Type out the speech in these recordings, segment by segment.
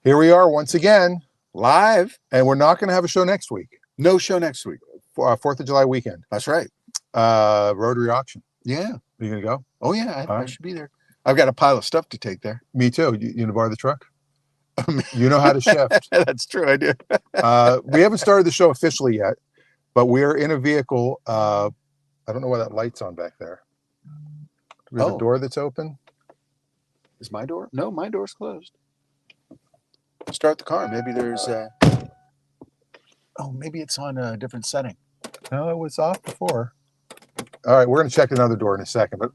Here we are once again, live, and we're not going to have a show next week. No show next week. For 4th of July weekend. That's right. Rotary auction. Yeah. Are you going to go? Oh, yeah. I should be there. I've got a pile of stuff to take there. Me too. You going to borrow the truck? You know how to shift. That's true. I do. We haven't started the show officially yet, but we're in a vehicle. I don't know why that light's on back there. Do we have a door that's open? Is my door? No, my door's closed. Start the car. Maybe there's maybe it's on a different setting. No, it was off before. All right, we're going to check another door in a second, but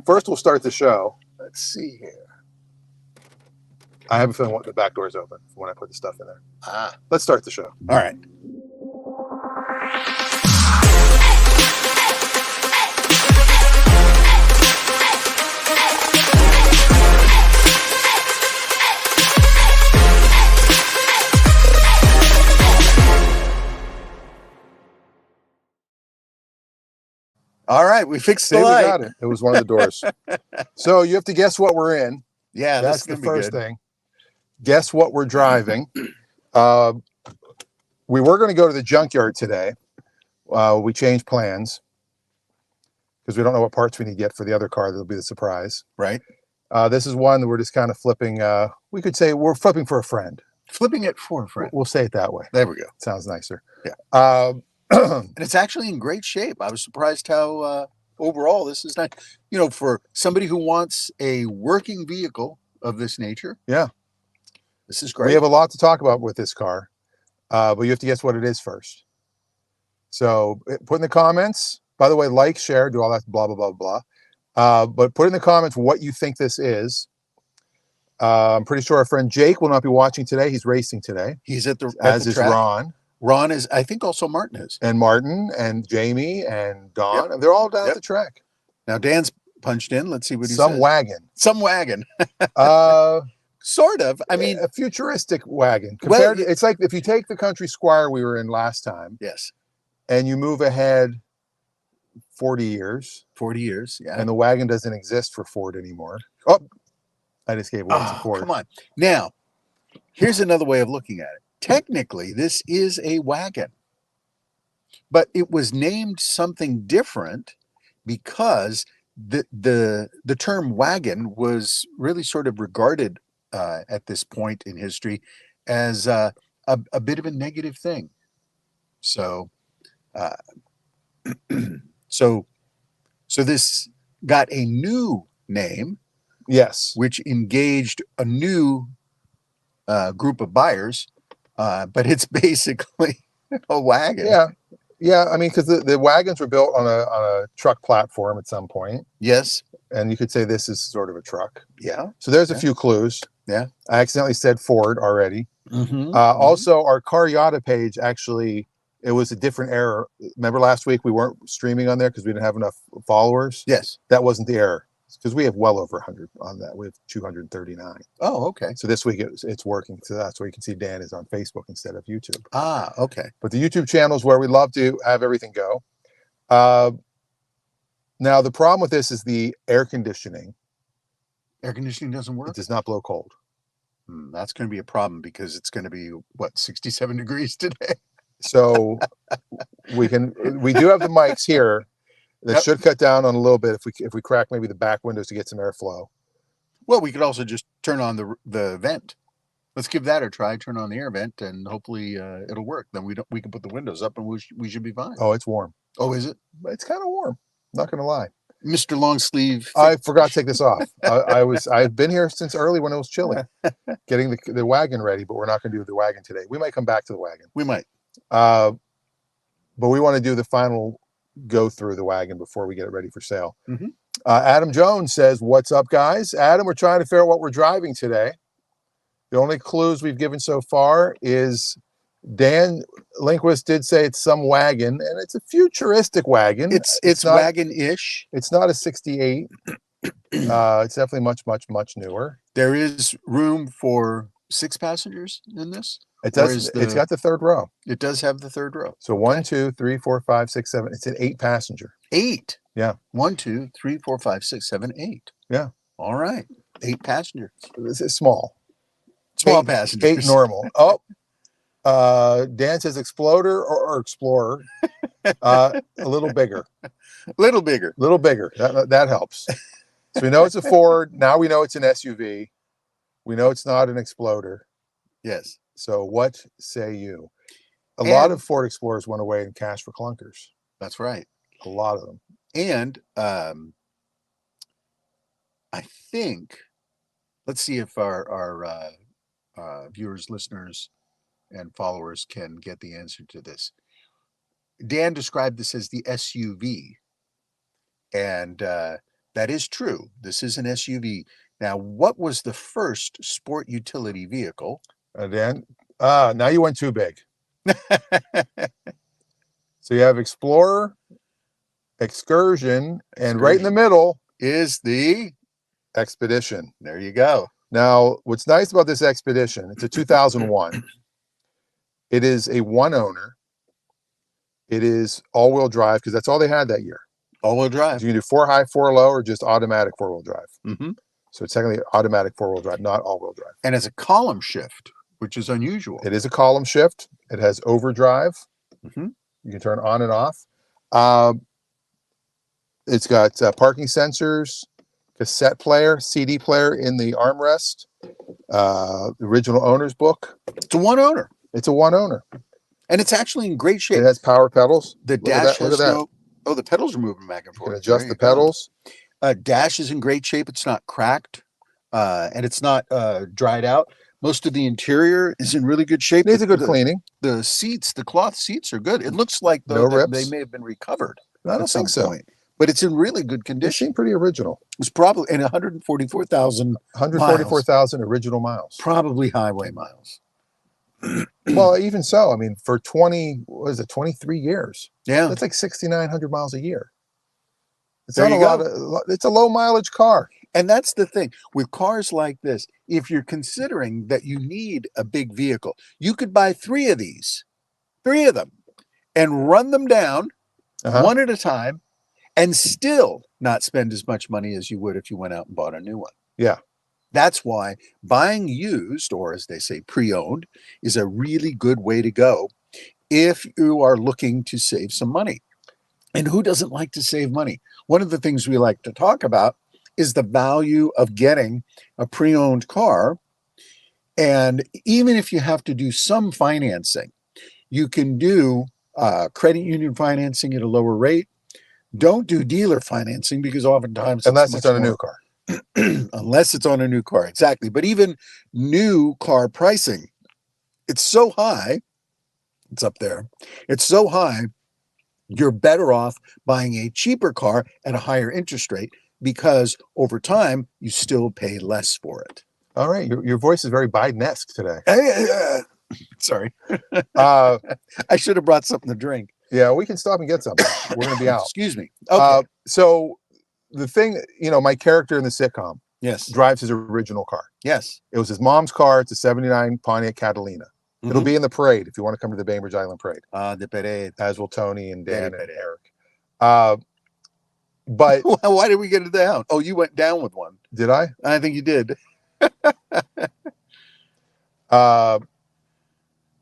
first we'll start the show. Let's see here. I have a feeling the back door's open when I put the stuff in there. Ah. Let's start the show. All right. All right, we fixed the light. We got it. It was one of the doors. So you have to guess what we're in. Yeah, that's the first thing. Guess what we're driving. We were going to go to the junkyard today. We changed plans because we don't know what parts we need to get for the other car. That'll be the surprise. Right. This is one that we're just kind of flipping. We could say we're flipping for a friend. Flipping it for a friend. We'll say it that way. There we go. Sounds nicer. Yeah. And it's actually in great shape. I was surprised how overall this is nice. You know, for somebody who wants a working vehicle of this nature. Yeah. This is great. We have a lot to talk about with this car, but you have to guess what it is first. So put in the comments. By the way, like, share, do all that blah, blah, blah, blah. But put in the comments what you think this is. I'm pretty sure our friend Jake will not be watching today. He's racing today. He's at the as is track. Ron. Ron is, I think also Martin is. And Martin and Jamie and Don. Yep. They're all down at the track. Now Dan's punched in. Let's see what he says. Some wagon. Some wagon. Sort of. I mean, a futuristic wagon. Compared to, it's like if you take the Country Squire we were in last time. Yes. And you move ahead 40 years. 40 years, yeah. And the wagon doesn't exist for Ford anymore. Oh, I just gave one to Ford. Come on. Now, here's another way of looking at it. Technically, this is a wagon, but it was named something different because the term wagon was really sort of regarded at this point in history as a bit of a negative thing. So, so this got a new name, yes, which engaged a new group of buyers. But it's basically a wagon. Yeah. Yeah. I mean, because the wagons were built on a truck platform at some point. Yes. And you could say this is sort of a truck. Yeah. So there's a few clues. Yeah. I accidentally said Ford already. Also, our CarYada page, actually, it was a different error. Remember last week we weren't streaming on there because we didn't have enough followers? Yes. That wasn't the error. Because we have well over 100 on that. We have 239. Oh, okay. So this week it's working. So that's where you can see Dan is on Facebook instead of YouTube. Ah, okay. But the YouTube channel is where we love to have everything go. Now, the problem with this is the air conditioning. Air conditioning doesn't work? It does not blow cold. That's going to be a problem because it's going to be, what, 67 degrees today? So we do have the mics here. That should cut down on a little bit if we crack maybe the back windows to get some airflow. Well, we could also just turn on the vent. Let's give that a try. Turn on the air vent, and hopefully it'll work. Then we can put the windows up, and we should be fine. Oh, it's warm. Oh, is it? It's kind of warm. Not going to lie. Mr. Long Sleeve. I forgot to take this off. I've been here since early when it was chilly, getting the wagon ready. But we're not going to do the wagon today. We might come back to the wagon. We might. But we want to do the final go through the wagon before we get it ready for sale. Adam Jones says, what's up, guys? Adam, we're trying to figure out what we're driving today. The only clues we've given so far is Dan Linquist did say it's some wagon, and it's a futuristic wagon. It's wagon-ish. It's not a 68. It's definitely much newer. There is room for 6 passengers in this. It does. It's got the third row. It does have the third row. So 1, 2, 3, 4, 5, 6, 7. It's an 8 passenger. 8. Yeah. 1, 2, 3, 4, 5, 6, 7, 8. Yeah. All right. 8 passengers. It's small. It's Small passengers. 8 normal. Oh, Dan says Exploder or Explorer. A little bigger. Little bigger. Little bigger. That helps. So we know it's a Ford. Now we know it's an SUV. We know it's not an Exploder. Yes. So what say you? A lot of Ford Explorers went away in cash for clunkers. That's right. A lot of them. And I think, let's see if our viewers, listeners, and followers can get the answer to this. Dan described this as the SUV, and that is true. This is an SUV. Now, what was the first sport utility vehicle? Dan, now you went too big. So you have Explorer, Excursion, and right in the middle is the Expedition. There you go. Now, what's nice about this Expedition, it's a 2001. It is a one owner. It is all-wheel drive because that's all they had that year. All-wheel drive. You can do 4 high, 4 low, or just automatic 4-wheel drive. Mm-hmm. So it's technically automatic 4-wheel drive, not all-wheel drive. And it's a column shift, which is unusual. It is a column shift. It has overdrive. Mm-hmm. You can turn on and off. It's got parking sensors, cassette player, CD player in the armrest, the original owner's book. It's a one owner. It's a one owner. And it's actually in great shape. It has power pedals. The dash has no... Oh, the pedals are moving back and forth. You can adjust the pedals. Dash is in great shape. It's not cracked, and it's not dried out. Most of the interior is in really good shape. It needs a good cleaning. The seats, the cloth seats are good. It looks like they may have been recovered. I don't think so. But it's in really good condition. It seemed pretty original. It's probably in 144,000 original miles. Probably highway miles. Well, even so, I mean, for 23 years. Yeah. That's like 6,900 miles a year. It's not a lot of, it's a low mileage car. And that's the thing with cars like this. If you're considering that you need a big vehicle, you could buy 3 of these, 3 of them, and run them down one at a time and still not spend as much money as you would if you went out and bought a new one. Yeah. That's why buying used, or as they say, pre-owned, is a really good way to go if you are looking to save some money. And who doesn't like to save money? One of the things we like to talk about is the value of getting a pre-owned car. And even if you have to do some financing, you can do credit union financing at a lower rate. Don't do dealer financing because oftentimes unless it's on a new car. Unless it's on a new car, exactly. But even new car pricing, it's so high, it's up there, it's so high, you're better off buying a cheaper car at a higher interest rate because over time, you still pay less for it. All right. Your voice is very Biden-esque today. Sorry. I should have brought something to drink. Yeah, we can stop and get something. We're going to be out. Excuse me. Okay. So the thing, my character in the sitcom drives his original car. Yes. It was his mom's car. It's a 79 Pontiac Catalina. Mm-hmm. It'll be in the parade if you want to come to the Bainbridge Island Parade. The parade. As will Tony and Dan and Eric. But why did we get it down? Oh, you went down with one. Did I? I think you did.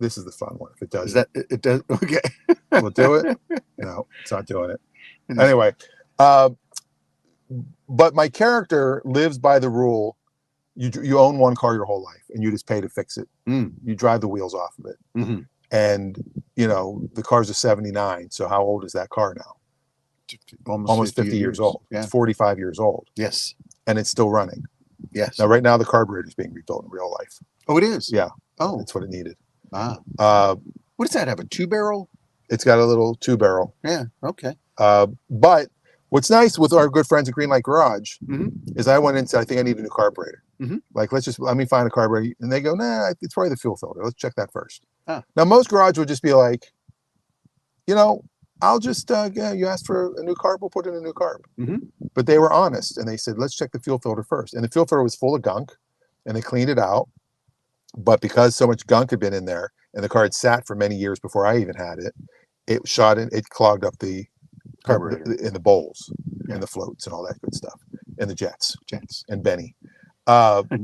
This is the fun one. If it does, it does. Okay. We'll do it. No, it's not doing it. Anyway, but my character lives by the rule: you own one car your whole life, and you just pay to fix it. You drive the wheels off of it, and the car's a 79. So how old is that car now? Almost 50 years old. Yeah. It's 45 years old. Yes, and it's still running. Yes. Now, right now, the carburetor is being rebuilt in real life. Oh, it is. Yeah. Oh, that's what it needed. What does that have? A 2-barrel? It's got a little 2-barrel. Yeah. Okay. But what's nice with our good friends at Greenlight Garage is I went in and said, I think I need a new carburetor. Like, let me find a carburetor. And they go, nah, it's probably the fuel filter. Let's check that first. Now, most garage would just be like, I'll just, you asked for a new carb, we'll put in a new carb. But they were honest and they said, let's check the fuel filter first. And the fuel filter was full of gunk and they cleaned it out. But because so much gunk had been in there and the car had sat for many years before I even had it, it clogged up the carburetor in the bowls and the floats and all that good stuff and the jets and Benny.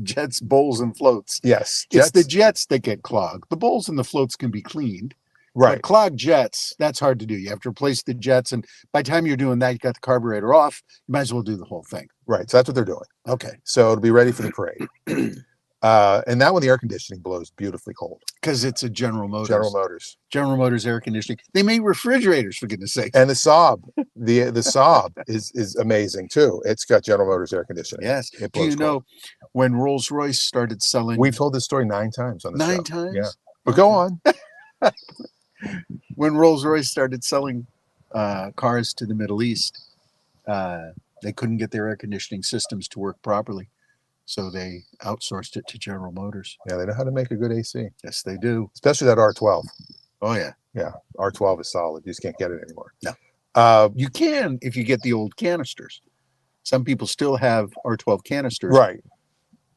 Jets, bowls, and floats. Yes, It's the jets. jets that get clogged. The bowls and the floats can be cleaned. Right. But clogged jets, that's hard to do. You have to replace the jets. And by the time you're doing that, you got the carburetor off. You might as well do the whole thing. Right. So that's what they're doing. Okay. So it'll be ready for the parade. And that one, the air conditioning blows beautifully cold. Because it's a General Motors. General Motors. General Motors air conditioning. They make refrigerators, for goodness sake. And the Saab, the Saab is amazing too. It's got General Motors air conditioning. Yes. It Do you blows know cold. when Rolls-Royce started selling? We've told this story 9 times on the show. 9 times? Yeah. But go on. When Rolls-Royce started selling cars to the Middle East, they couldn't get their air conditioning systems to work properly. So they outsourced it to General Motors. Yeah, they know how to make a good AC. Yes, they do. Especially that R12. Oh, yeah. Yeah, R12 is solid. You just can't get it anymore. No. You can if you get the old canisters. Some people still have R12 canisters. Right.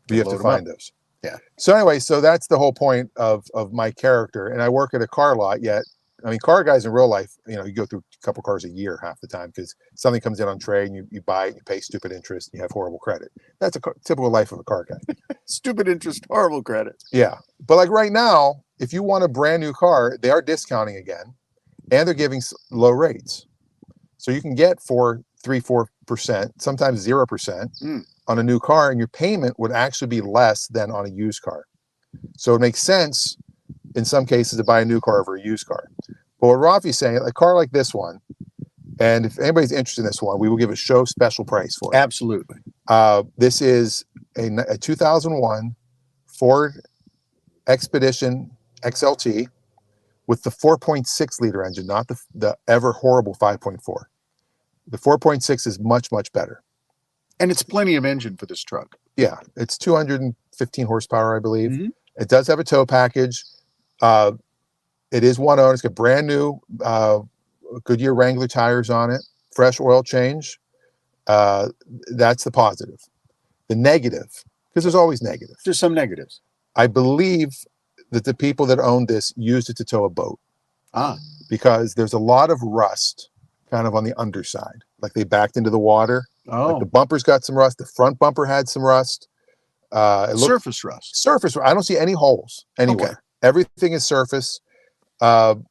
But you have to find those. Yeah. So anyway, so that's the whole point of my character. And I work at a car lot yet. I mean, car guys in real life, you know, you go through a couple cars a year half the time because something comes in on trade and you buy it, you pay stupid interest, and you have horrible credit. That's a typical life of a car guy. Stupid interest, horrible credit. Yeah. But like right now, if you want a brand new car, they are discounting again and they're giving low rates. So you can get 3-4%, sometimes 0% on a new car, and your payment would actually be less than on a used car. So it makes sense in some cases to buy a new car over a used car. But what Raffi's saying, a car like this one, and if anybody's interested in this one, we will give a show special price for it. Absolutely. This is a 2001 Ford Expedition XLT with the 4.6 liter engine, not the ever horrible 5.4. The 4.6 is much, much better. And it's plenty of engine for this truck. Yeah, it's 215 horsepower, I believe. It does have a tow package. It is one owner. It's got brand new Goodyear Wrangler tires on it, fresh oil change. That's the positive. The negative, because there's always negatives. There's some negatives. I believe that the people that owned this used it to tow a boat. Because there's a lot of rust kind of on the underside. Like they backed into the water. Like the bumper's got some rust. The front bumper had some rust. Surface rust. Surface. I don't see any holes anywhere. Okay. Everything is surface. The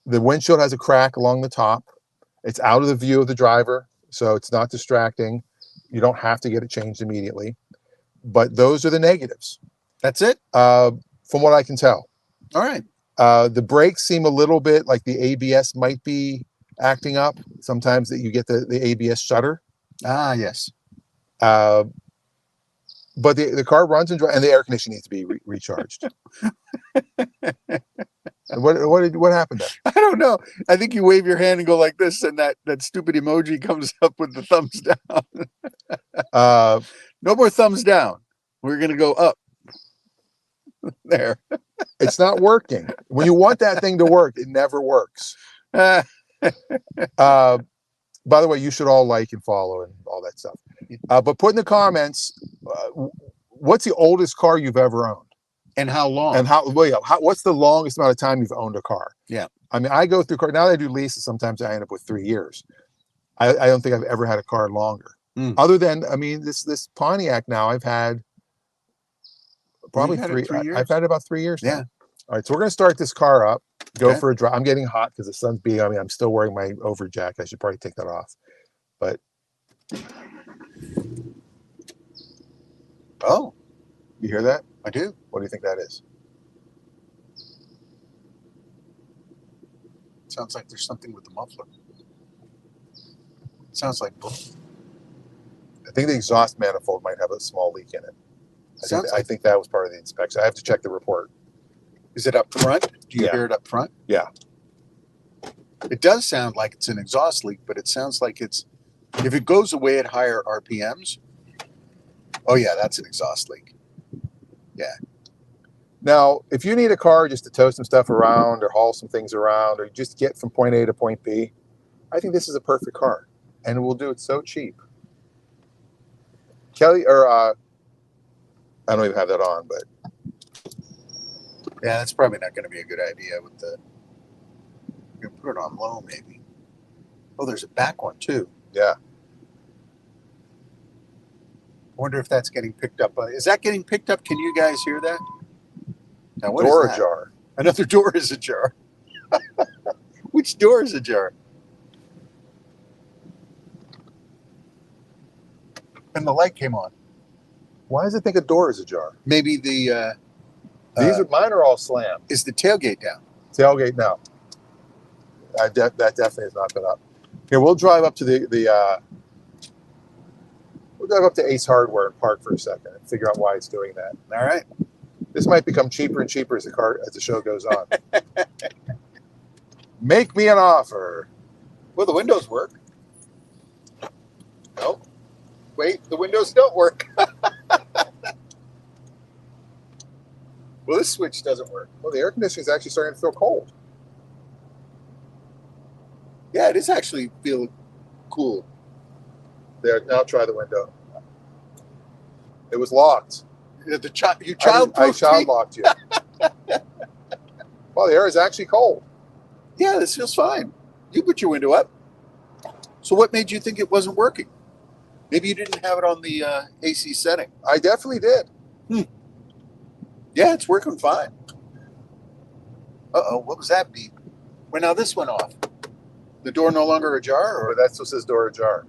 windshield has a crack along the top. It's out of the view of the driver, so it's not distracting. You don't have to get it changed immediately. But those are the negatives. That's it? From what I can tell. All right. The brakes seem a little bit like the ABS might be acting up. Sometimes that you get the ABS shutter. Yes. But the car runs and drives, and the air conditioning needs to be recharged. What happened there? I don't know. I think you wave your hand and go like this, and that stupid emoji comes up with the thumbs down. No more thumbs down. We're gonna go up. There. It's not working. When you want that thing to work, it never works. By the way, you should all like and follow and all that stuff. But put in the comments, what's the oldest car you've ever owned? And how long? And what's the longest amount of time you've owned a car? Yeah. I mean, I go through car now that I do leases. Sometimes I end up with 3 years. I don't think I've ever had a car longer. Other than, I mean, this Pontiac now I've had probably 3 years. I've had it about 3 years now. Yeah. All right, so we're going to start this car up, go for a drive. I'm getting hot because the sun's beating on me. I'm still wearing my over jacket. I should probably take that off. But oh, you hear that? I do. What do you think that is? Sounds like there's something with the muffler. Sounds like I think the exhaust manifold might have a small leak in it. I think that was part of the inspection. I have to check the report. Is it up front? Do you hear it up front? Yeah. It does sound like it's an exhaust leak, but it sounds like it's, if it goes away at higher RPMs, oh yeah, that's an exhaust leak. Yeah. Now, if you need a car just to tow some stuff around or haul some things around or just get from point A to point B, I think this is a perfect car. And we'll do it so cheap. Kelly, or I don't even have that on, but yeah, that's probably not going to be a good idea with the, you can put it on low maybe. Oh, there's a back one too. Yeah. wonder if that's getting picked up. Is that getting picked up? Can you guys hear that? Now, what is Door that? ajar. Another door is ajar. Which door is ajar? And the light came on. Why does it think a door is ajar? Maybe the Mine are all slammed. is the tailgate down? Tailgate, no. That definitely has not been up. Here, we'll drive up to we'll drive up to Ace Hardware and park for a second and figure out why it's doing that. All right. This might become cheaper and cheaper as the show goes on. Make me an offer. Well, the windows work. Nope. Wait, the windows don't work. Well, this switch doesn't work. Well, the air conditioning is actually starting to feel cold. Yeah, it is actually feel cool. There, now try the window. It was locked. You child I child locked you. Well, the air is actually cold. Yeah, this feels fine. You put your window up. So what made you think it wasn't working? Maybe you didn't have it on the AC setting. I definitely did. Yeah, it's working fine. Uh-oh, what was that beep? Well, now this went off. The door no longer ajar? Or that's what says door ajar.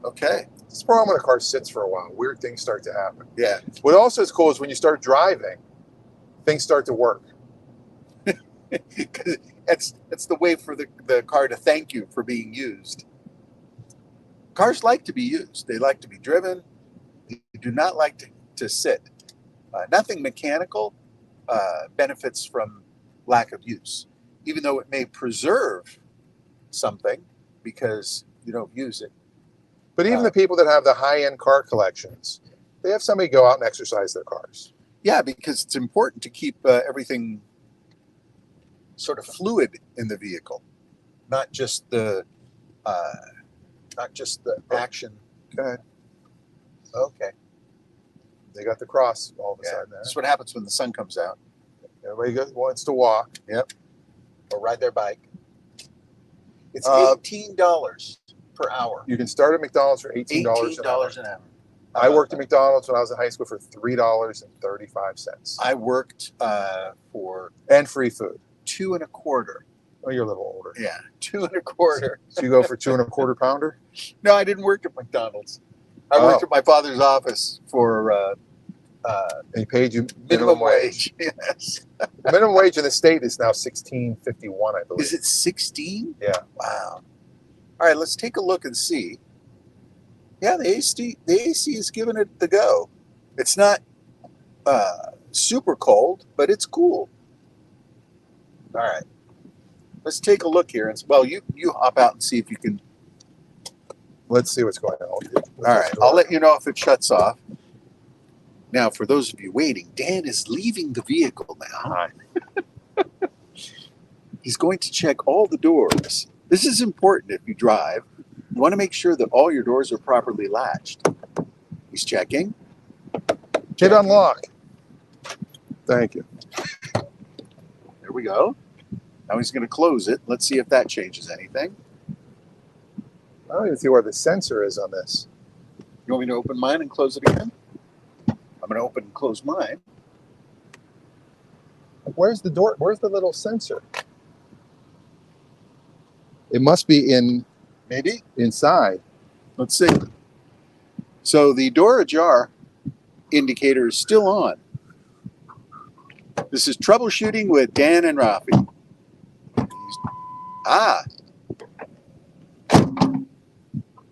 Okay. This is probably when a car sits for a while. Weird things start to happen. Yeah. What also is cool is when you start driving, things start to work. Because that's the way for the car to thank you for being used. Cars like to be used. They like to be driven. They do not like to sit. Nothing mechanical benefits from lack of use, even though it may preserve something because you don't use it. But even the people that have the high-end car collections, they have somebody go out and exercise their cars. Yeah, because it's important to keep everything sort of fluid in the vehicle, not just the action. Go ahead. Okay. They got the cross all of a sudden. That's what happens when the sun comes out. Everybody wants to walk. Yep. Or ride their bike. It's $18 per hour. You can start at McDonald's for $18 an hour. I worked at McDonald's when I was in high school for $3.35. I worked for and free food. $2.25. Oh, you're a little older. Yeah, $2.25. So you go for $2.25 pounder? No, I didn't work at McDonald's. I worked at my father's office for and he paid you minimum wage. Yes. Minimum wage in the state is now $16.51, I believe. Is it 16? Yeah. Wow. All right, let's take a look and see. Yeah, the AC is giving it the go. It's not super cold, but it's cool. All right. Let's take a look here. And well, you hop out and see if you can. Let's see what's going on. All right, I'll let you know if it shuts off. Now, for those of you waiting, Dan is leaving the vehicle now. Hi. He's going to check all the doors. This is important if you drive. You want to make sure that all your doors are properly latched. He's checking. Hit unlock. Thank you. There we go. Now he's going to close it. Let's see if that changes anything. I don't even see where the sensor is on this. You want me to open mine and close it again? I'm going to open and close mine. Where's the door? Where's the little sensor? It must be in, maybe, inside. Let's see. So the door ajar indicator is still on. This is troubleshooting with Dan and Raffi.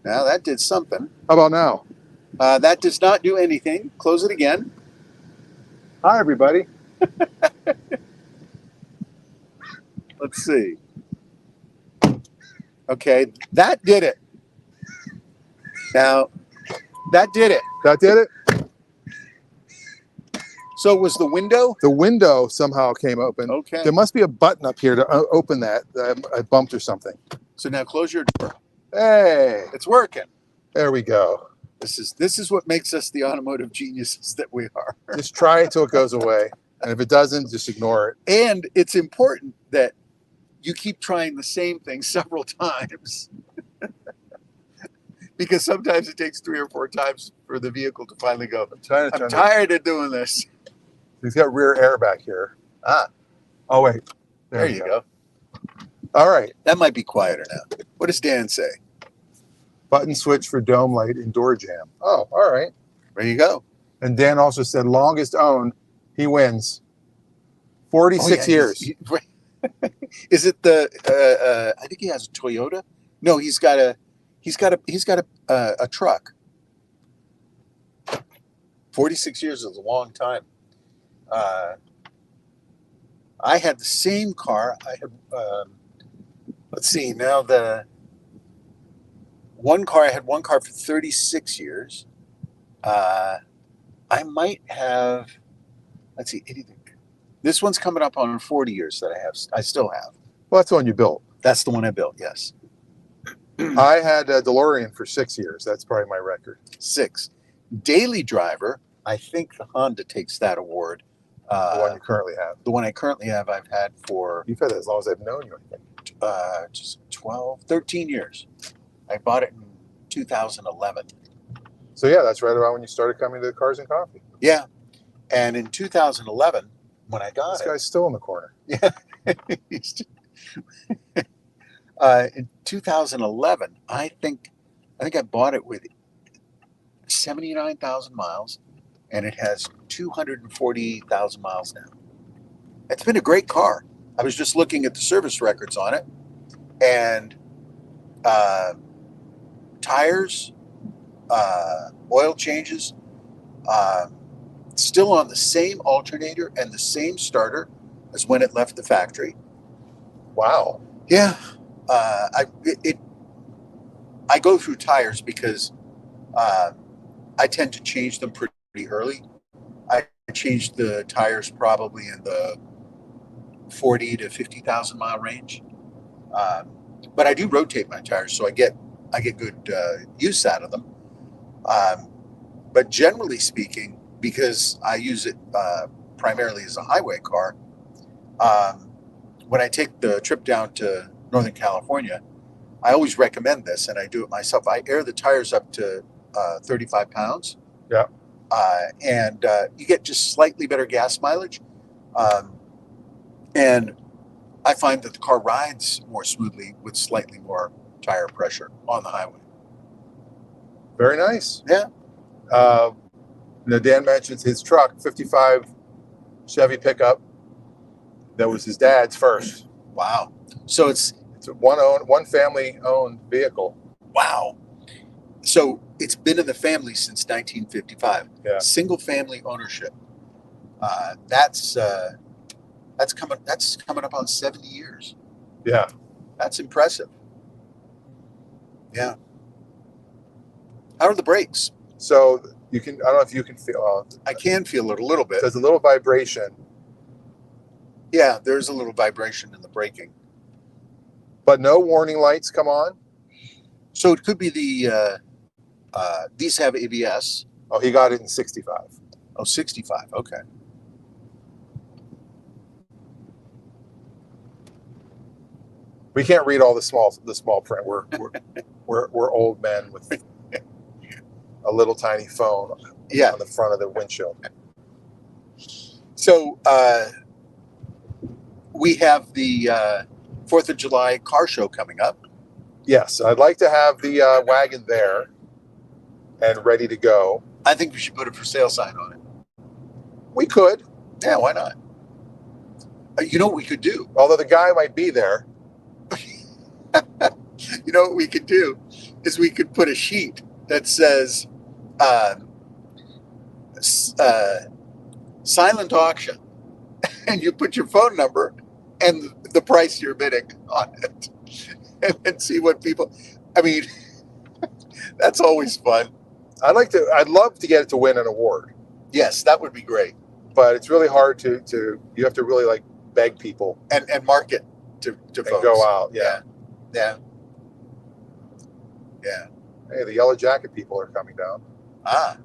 Now that did something. How about now? That does not do anything. Close it again. Hi, everybody. Let's see. Okay, that did it. Now, that did it. That did it? So was the window? The window somehow came open. Okay. There must be a button up here to open that. I bumped or something. So now close your door. Hey, it's working. There we go. This is what makes us the automotive geniuses that we are. Just try it till it goes away. And if it doesn't, just ignore it. And it's important that you keep trying the same thing several times. because sometimes it takes 3 or 4 times for the vehicle to finally go. I'm tired of doing this. He's got rear air back here. Ah, Oh wait, there you go. All right. That might be quieter now. What does Dan say? Button switch for dome light and door jam. Oh, all right. There you go. And Dan also said longest owned, he wins. 46 years. Is it the? I think he has a Toyota. No, he's got a truck. 46 years is a long time. I had the same car. I had. Let's see. Now the one car, I had one car for 36 years. I might have. Let's see. Anything. This one's coming up on 40 years that I still have. Well, that's the one you built. That's the one I built, yes. I had a DeLorean for 6 years. That's probably my record. 6. Daily driver, I think the Honda takes that award. The one you currently have. The one I currently have, I've had for... You've had it as long as I've known you, I think. Just 13 years. I bought it in 2011. So yeah, that's right around when you started coming to Cars and Coffee. Yeah. And in 2011... when I got this guy's still in the corner. Yeah. In 2011, I think I bought it with 79,000 miles, and it has 240,000 miles now. It's been a great car. I was just looking at the service records on it, and tires, oil changes, still on the same alternator and the same starter as when it left the factory. Wow. Yeah. I go through tires because I tend to change them pretty early. I changed the tires probably in the 40 to 50,000 mile range. But I do rotate my tires, so I get good use out of them. But generally speaking, because I use it primarily as a highway car, when I take the trip down to Northern California, I always recommend this, and I do it myself. I air the tires up to 35 pounds. Yeah. And you get just slightly better gas mileage. And I find that the car rides more smoothly with slightly more tire pressure on the highway. Very nice. Yeah. Now Dan mentions his truck, 55 Chevy pickup. That was his dad's first. Wow. So it's a one family owned vehicle. Wow. So it's been in the family since 1955. Yeah. Single family ownership. That's coming up on 70 years. Yeah. That's impressive. Yeah. How are the brakes? So you can, I don't know if you can feel. I can feel it a little bit. There's a little vibration. Yeah, there's a little vibration in the braking. But no warning lights come on? So it could be these have ABS. Oh, he got it in 65. Oh, 65. Okay. We can't read all the small print. We're old men with a little tiny phone on the front of the windshield. So we have the 4th of July car show coming up. Yes, I'd like to have the wagon there and ready to go. I think we should put a for sale sign on it. We could. Yeah, why not? You know what we could do? Although the guy might be there. You know what we could do is we could put a sheet that says silent auction, and you put your phone number and the price you're bidding on it, and see what people. I mean, that's always fun. I'd love to get it to win an award. Yes, that would be great. But it's really hard to you have to really like beg people and market to folks. Go out. Yeah. Hey, the Yellow Jacket people are coming down. A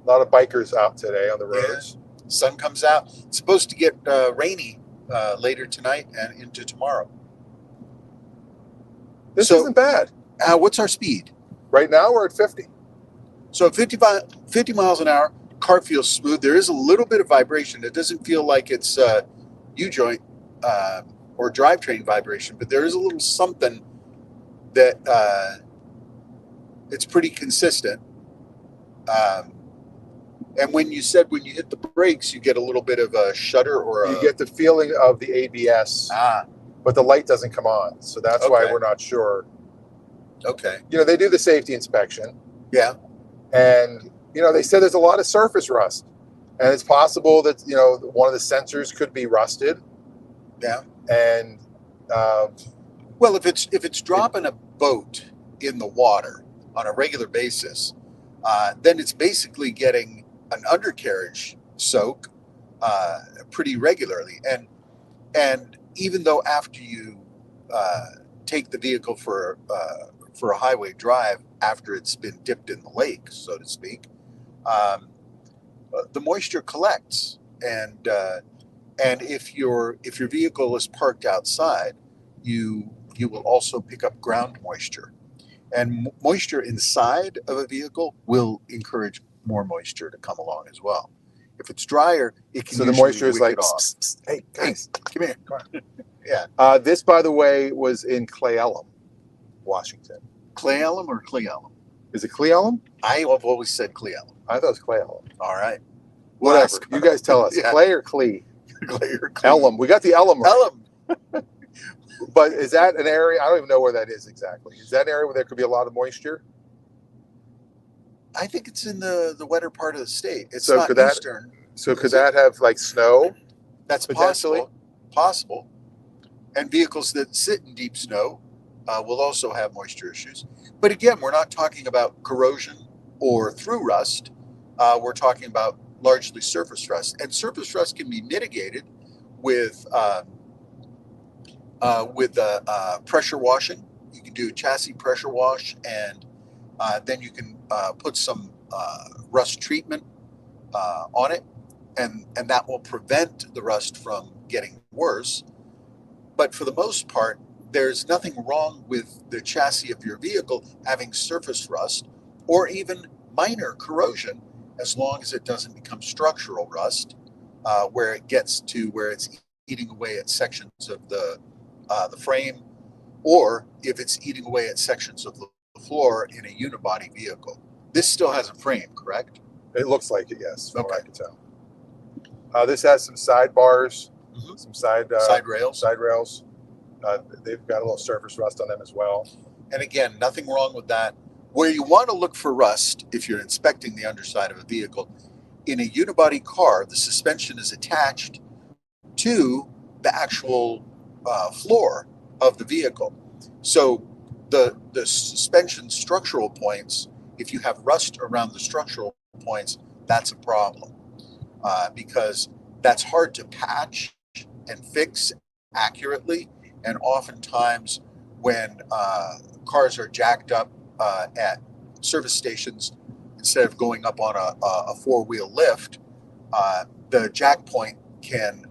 lot of bikers out today on the roads. Yeah. Sun comes out. It's supposed to get rainy later tonight and into tomorrow. This isn't bad. What's our speed? Right now we're at 50. So at 50 miles an hour, car feels smooth. There is a little bit of vibration. It doesn't feel like it's U-joint or drivetrain vibration, but there is a little something that it's pretty consistent. And when you said when you hit the brakes, you get a little bit of a shudder or you get the feeling of the ABS, but the light doesn't come on. So that's why we're not sure. Okay. You know, they do the safety inspection. Yeah. And, you know, they said there's a lot of surface rust. And it's possible that, you know, one of the sensors could be rusted. Yeah. And well, if it's dropping a boat in the water on a regular basis, then it's basically getting an undercarriage soak pretty regularly. And even though after you take the vehicle for a highway drive after it's been dipped in the lake, so to speak, the moisture collects, and if your vehicle is parked outside, you will also pick up ground moisture, and moisture inside of a vehicle will encourage more moisture to come along as well. If it's drier, it can. So the moisture is like, psst, psst, hey guys, come here, come on. Yeah. This, by the way, was in Cle Elum, Washington. Cle Elum or Cle Elum? Is it Cle Elum? I have always said Cle Elum. I thought it was Cle Elum. All right. Whatever. You guys tell us. Yeah. Clay or Cle? Clay or Cle. Elum. We got the Elum. Elum. But is that an area? I don't even know where that is exactly. Is that an area where there could be a lot of moisture? I think it's in the wetter part of the state. It's so not could that, eastern. So could that have like snow? That's possible. And vehicles that sit in deep snow will also have moisture issues. But again, we're not talking about corrosion or through rust. We're talking about largely surface rust. And surface rust can be mitigated with pressure washing. You can do chassis pressure wash, and then you can put some rust treatment on it, and that will prevent the rust from getting worse. But for the most part, there's nothing wrong with the chassis of your vehicle having surface rust or even minor corrosion, as long as it doesn't become structural rust, where it gets to where it's eating away at sections of the frame, or if it's eating away at sections of the floor in a unibody vehicle. This still has a frame, correct? It looks like it, yes. From Okay. what I can tell. This has some sidebars, some side rails. Side rails. They've got a little surface rust on them as well. And again, nothing wrong with that. Where you want to look for rust, if you're inspecting the underside of a vehicle, in a unibody car, the suspension is attached to the actual floor of the vehicle. So the suspension structural points, if you have rust around the structural points, that's a problem, because that's hard to patch and fix accurately. And oftentimes when cars are jacked up at service stations, instead of going up on a four-wheel lift, the jack point can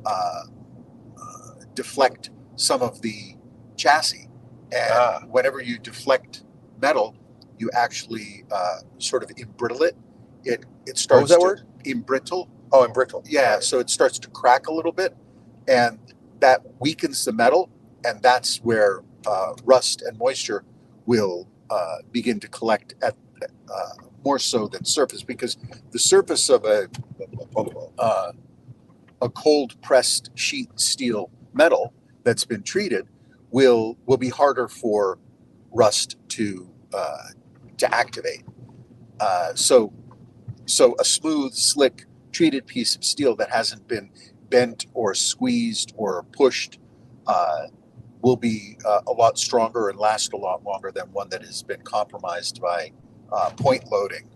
deflect some of the chassis. And whenever you deflect metal, you actually sort of embrittle it. It starts what was that word? Embrittle. Oh, embrittle. Yeah, so it starts to crack a little bit, and that weakens the metal, and that's where rust and moisture will begin to collect at more so than surface, because the surface of a cold pressed sheet steel metal that's been treated will be harder for rust to activate. So a smooth, slick, treated piece of steel that hasn't been bent or squeezed or pushed will be a lot stronger and last a lot longer than one that has been compromised by point loading.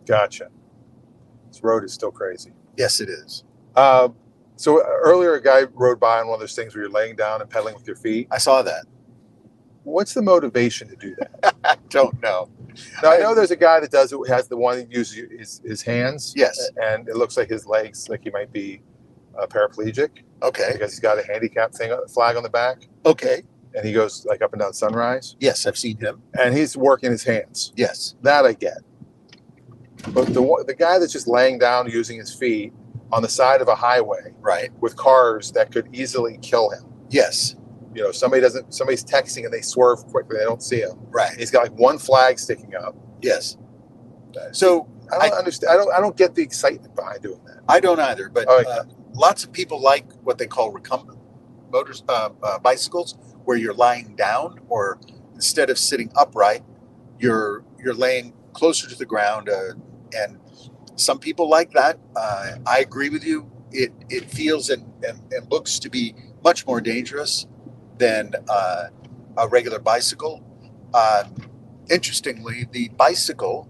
Gotcha. This road is still crazy. Yes, it is. So earlier, a guy rode by on one of those things where you're laying down and pedaling with your feet. I saw that. What's the motivation to do that? I don't know. Now, I know there's a guy that does it, has the one that uses his hands. Yes. And it looks like his legs, like he might be paraplegic. Okay. Because he's got a handicap flag on the back. Okay. and he goes like up and down Sunrise. Yes, I've seen him. And he's working his hands. Yes. That I get. But the guy that's just laying down using his feet on the side of a highway, right, with cars that could easily kill him. Yes. You know, somebody's texting and they swerve quickly, they don't see him. Right. He's got like one flag sticking up. Yes. So I don't understand. I don't get the excitement behind doing that. I don't either. But lots of people like what they call recumbent bicycles, where you're lying down, or instead of sitting upright, you're laying closer to the ground. And some people like that. I agree with you. It feels and looks to be much more dangerous than a regular bicycle. Interestingly, the bicycle,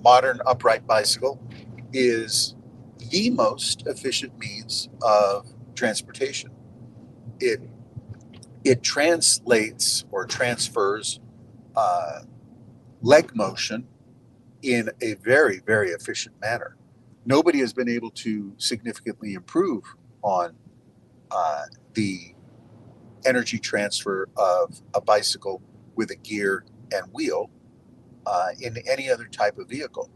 modern upright bicycle, is the most efficient means of transportation. It translates or transfers leg motion in a very, very efficient manner. Nobody has been able to significantly improve on the energy transfer of a bicycle with a gear and wheel in any other type of vehicle.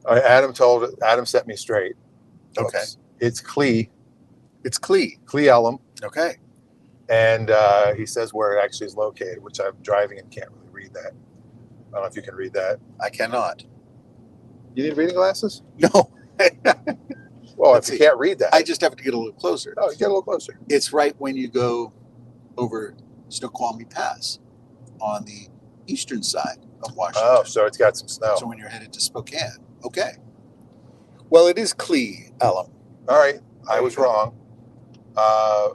Adam set me straight. Okay. Oops. It's Clee. It's Clee. Clee Ellum. Okay. And he says where it actually is located, which I'm driving and can't really read that. I don't know if you can read that. I cannot. You need reading glasses? No. Well, if you can't read that. I just have to get a little closer. Oh, you get a little closer. It's right when you go over Snoqualmie Pass on the eastern side of Washington. Oh, so it's got some snow. So when you're headed to Spokane. Okay. Well, it is Clee Ellum. All right. I was wrong.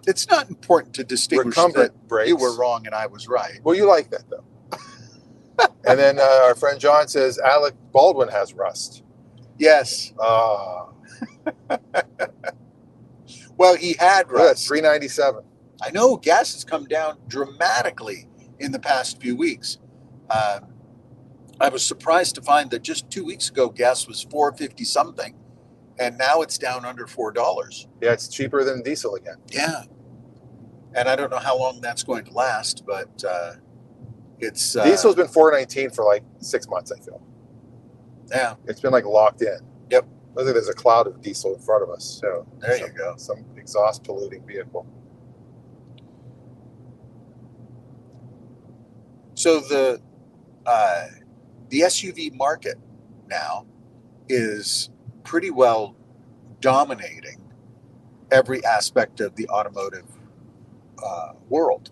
It's not important to distinguish that brakes. You were wrong and I was right. Well, you like that, though. And then our friend John says Alec Baldwin has rust. Yes. Well, he had rust. $3.97. I know gas has come down dramatically in the past few weeks. I was surprised to find that just 2 weeks ago, gas was $4.50 something, and now it's down under $4. Yeah, it's cheaper than diesel again. Yeah. And I don't know how long that's going to last, but it's... Diesel's been $4.19 for like 6 months, I feel. Yeah. It's been like locked in. Yep. I think there's a cloud of diesel in front of us. So there you go. Some exhaust polluting vehicle. So the SUV market now is pretty well dominating every aspect of the automotive world.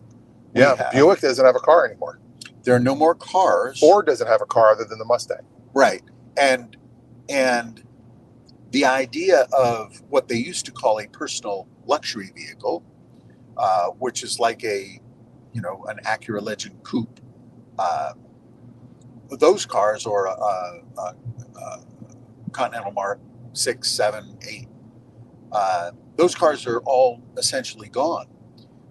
Yeah, Buick doesn't have a car anymore. There are no more cars. Ford doesn't have a car other than the Mustang. Right. And the idea of what they used to call a personal luxury vehicle, which is like an Acura Legend coupe, those cars, or a Continental Mark 6, 7, 8, those cars are all essentially gone.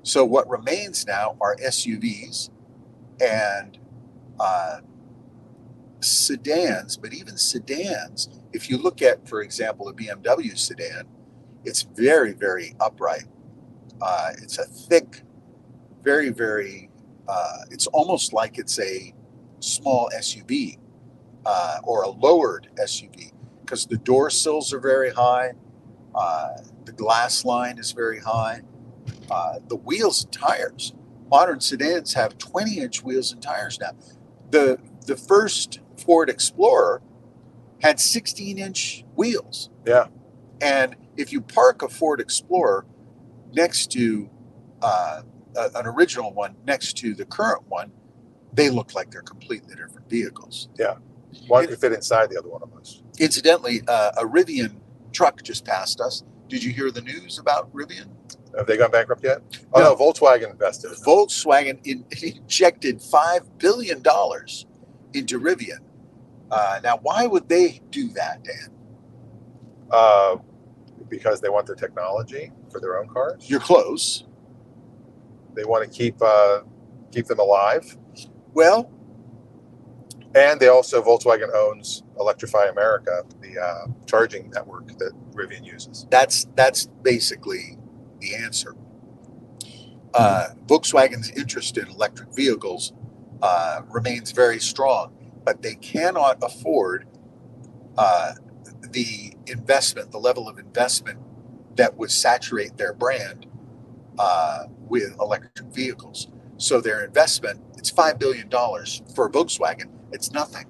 So what remains now are SUVs and sedans. But even sedans, if you look at, for example, a BMW sedan, it's very, very upright. It's a thick, very, very, it's almost like it's a small SUV or a lowered SUV, because the door sills are very high. The glass line is very high. The wheels and tires. Modern sedans have 20-inch wheels and tires now. The first Ford Explorer had 16-inch wheels. Yeah. And if you park a Ford Explorer next to an original one next to the current one, they look like they're completely different vehicles. Yeah. One could fit inside the other one almost. Incidentally, a Rivian truck just passed us. Did you hear the news about Rivian? Have they gone bankrupt yet? Oh, no, Volkswagen invested. Volkswagen injected $5 billion into Rivian. Now, why would they do that, Dan? Because they want their technology for their own cars. You're close. They want to keep them alive. Well, and they also, Volkswagen owns Electrify America, the charging network that Rivian uses. That's basically the answer. Volkswagen's interest in electric vehicles remains very strong, but they cannot afford the investment, the level of investment that would saturate their brand with electric vehicles. So their investment, it's $5 billion for Volkswagen. It's nothing.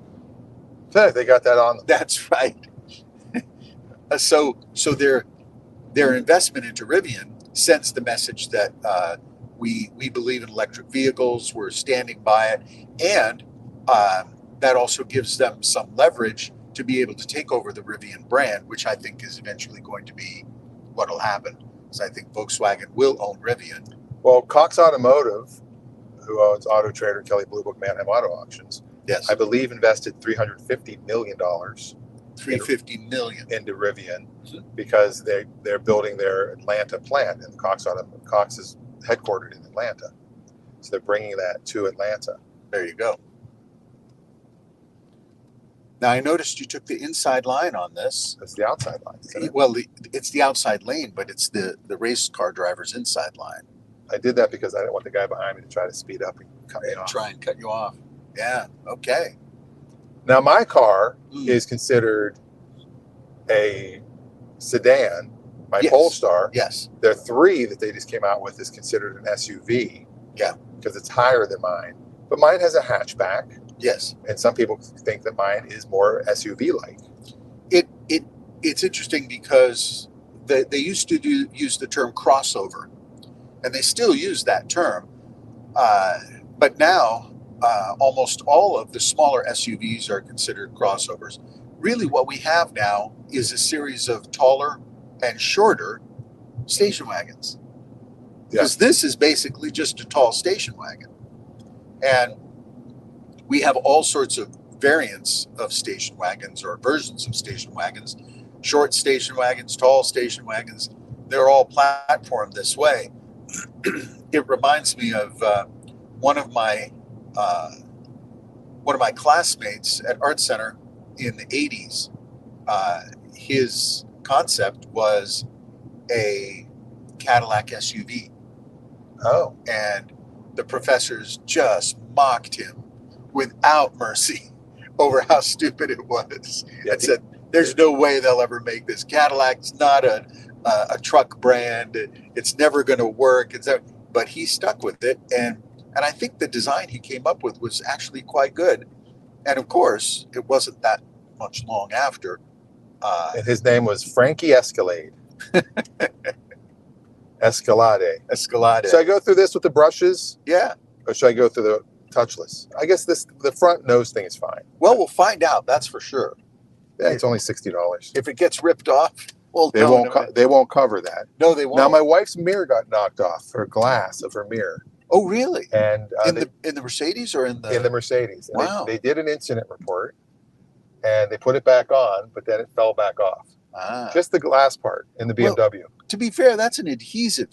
They got that on them. That's right. So their investment into Rivian sends the message that we believe in electric vehicles. We're standing by it, and that also gives them some leverage to be able to take over the Rivian brand, which I think is eventually going to be what will happen. Because I think Volkswagen will own Rivian. Well, Cox Automotive, who owns Auto Trader, Kelley Blue Book, Manheim Auto Auctions, Yes, I believe invested $350 million $350 million into Rivian because they're building their Atlanta plant, and Cox is headquartered in Atlanta, so they're bringing that to Atlanta. There you go. Now, I noticed you took the inside line on this. That's the outside line, isn't it? Well, it's the outside lane, but it's the race car driver's inside line. I did that because I didn't want the guy behind me to try to speed up and cut me off. Try and cut you off. Yeah, okay. Now, my car is considered a sedan. My Polestar. Yes. Their 3 that they just came out with is considered an SUV. Yeah. Because it's higher than mine. But mine has a hatchback. Yes. And some people think that mine is more SUV-like. It's interesting because they used to use the term crossover, and they still use that term. But now almost all of the smaller SUVs are considered crossovers. Really, what we have now is a series of taller and shorter station wagons. Because this is basically just a tall station wagon. And we have all sorts of variants of station wagons or versions of station wagons. Short station wagons, tall station wagons. They're all platformed this way. It reminds me of one of my classmates at Art Center in the 80s. His concept was a Cadillac SUV. Oh. And the professors just mocked him without mercy over how stupid it was. And said, there's no way they'll ever make this. Cadillac's not a truck brand. It's never going to work. But he stuck with it. And I think the design he came up with was actually quite good. And of course, it wasn't that much long after. And his name was Frankie Escalade. Escalade. Should I go through this with the brushes? Yeah. Or should I go through the touchless? I guess the front nose thing is fine. Well, we'll find out. That's for sure. Yeah, it's only $60. If it gets ripped off, well, they won't cover that. No, they won't. Now my wife's mirror got knocked off, her glass of her mirror. Oh, really? And in the Mercedes or in the Mercedes? Wow. They did an incident report, and they put it back on, but then it fell back off. Just the glass part in the BMW. Well, to be fair, that's an adhesive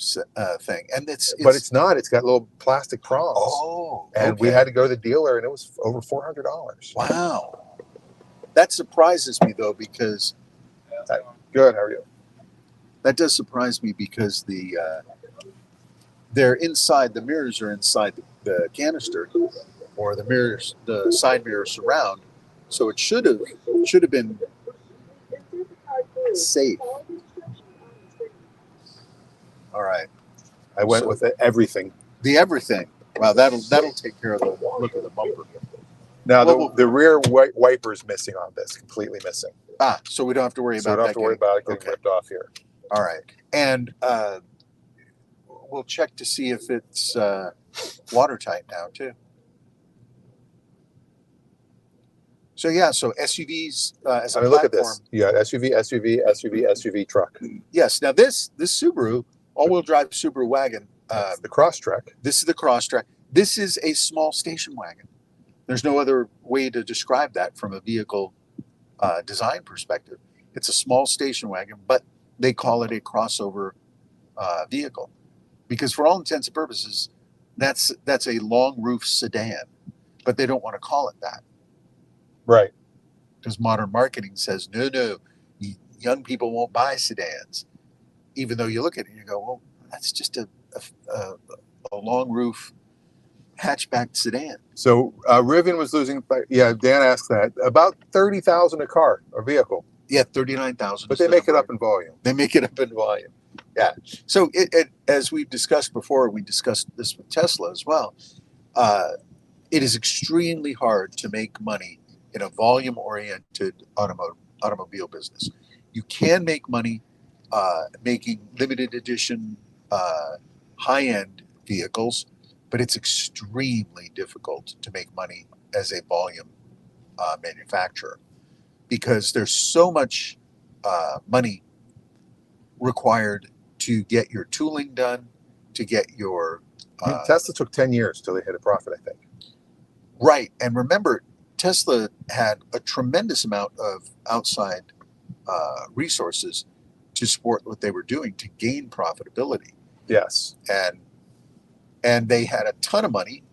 thing, and but it's not. It's got little plastic prongs. Oh, and we had to go to the dealer, and it was over $400. Wow, that surprises me though, because good. How are you? That does surprise me because they're inside. The mirrors are inside the canister, or the mirrors, the side mirror surround. So it should have been safe. All right. I went with everything. The everything. Wow, that'll take care of the look of the bumper. Now the rear wiper's missing on this, completely missing. So we don't have to worry about that. We don't have to worry about it getting ripped off here. All right. And we'll check to see if it's watertight now too. So yeah, so SUVs as a platform. Look at this. You got SUV, truck. Yes. Now this Subaru all-wheel drive Subaru wagon. The Crosstrek. This is the Crosstrek. This is a small station wagon. There's no other way to describe that from a vehicle design perspective. It's a small station wagon, but they call it a crossover vehicle because, for all intents and purposes, that's a long roof sedan, but they don't want to call it that. Right. Because modern marketing says, no, young people won't buy sedans. Even though you look at it and you go, well, that's just a long roof hatchback sedan. So Rivian was losing. Yeah, Dan asked that about 30,000 a car or vehicle. Yeah, 39,000. But they make it up in volume. They make it up in volume. Yeah. So as we've discussed before, we discussed this with Tesla as well. It is extremely hard to make money in a volume-oriented automobile business. You can make money making limited edition high-end vehicles, but it's extremely difficult to make money as a volume manufacturer because there's so much money required to get your tooling done, to get your... Tesla took 10 years till they hit a profit, I think. Right. And remember, Tesla had a tremendous amount of outside resources to support what they were doing to gain profitability. Yes. And they had a ton of money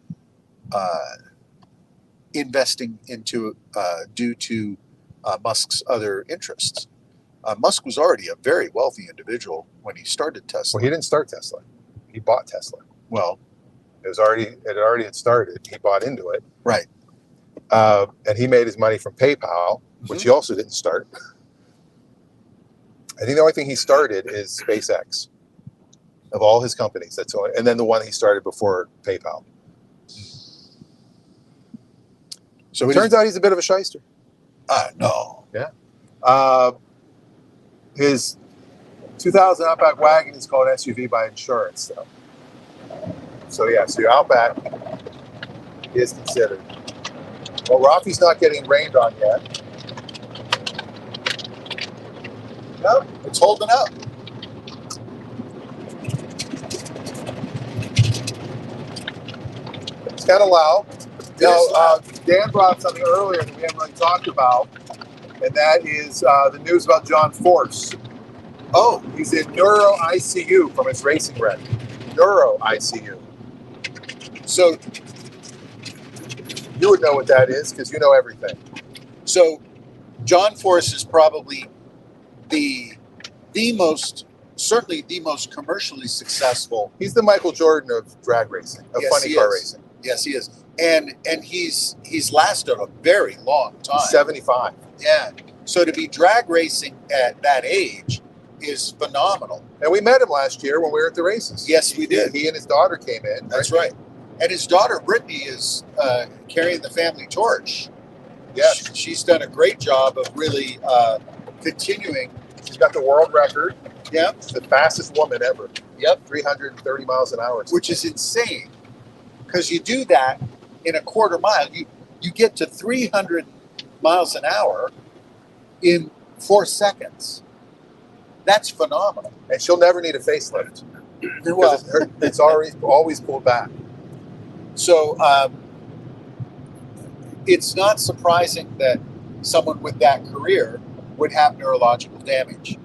investing into due to Musk's other interests. Musk was already a very wealthy individual when he started Tesla. Well, he didn't start Tesla. He bought Tesla. Well, it already had started. He bought into it. Right. And he made his money from PayPal, which he also didn't start. I think the only thing he started is SpaceX. Of all his companies, that's only, and then the one he started before PayPal. So it turns out he's a bit of a shyster. No. Yeah. His 2000 Outback wagon is called SUV by insurance, though. So yeah, so your Outback is considered. Well, Raffi's not getting rained on yet. No, it's holding up. It's kind of loud. Now, Dan brought something earlier that we haven't really talked about, and that is the news about John Force. Oh, he's in neuro ICU from his racing wreck. Neuro ICU. So you would know what that is because you know everything. So John Force is probably certainly the most commercially successful. He's the Michael Jordan of drag racing, of funny car racing. Yes, he is. And he's lasted a very long time. He's 75. Yeah. So to be drag racing at that age is phenomenal. And we met him last year when we were at the races. Yes, we did. He and his daughter came in. That's right. And his daughter, Brittany, is carrying the family torch. Yes. She's done a great job of really continuing. She's got the world record. Yep. She's the fastest woman ever. Yep. 330 miles an hour. Which is insane. Because you do that in a quarter mile. You get to 300 miles an hour in 4 seconds. That's phenomenal. And she'll never need a facelift. Well, it's always pulled back. So it's not surprising that someone with that career would have neurological damage.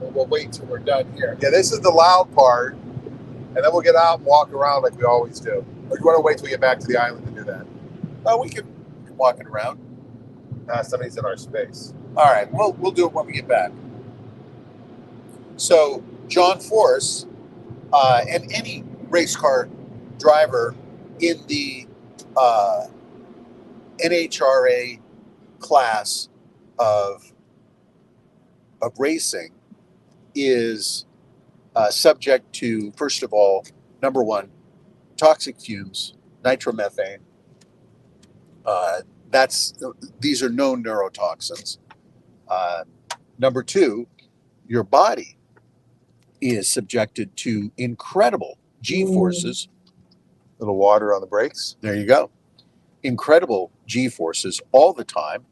We'll wait till we're done here. Yeah, this is the loud part, and then we'll get out and walk around like we always do. Or you want to wait till we get back to the island to do that? Oh, we can walk it around. Somebody's in our space. All right, we'll do it when we get back. So John Force and any race car driver in the NHRA class of racing is subject to, first of all, number one, toxic fumes, nitromethane. These are known neurotoxins. Number two, your body is subjected to incredible G-forces. Little water on the brakes. There you go. Incredible G-forces all the time.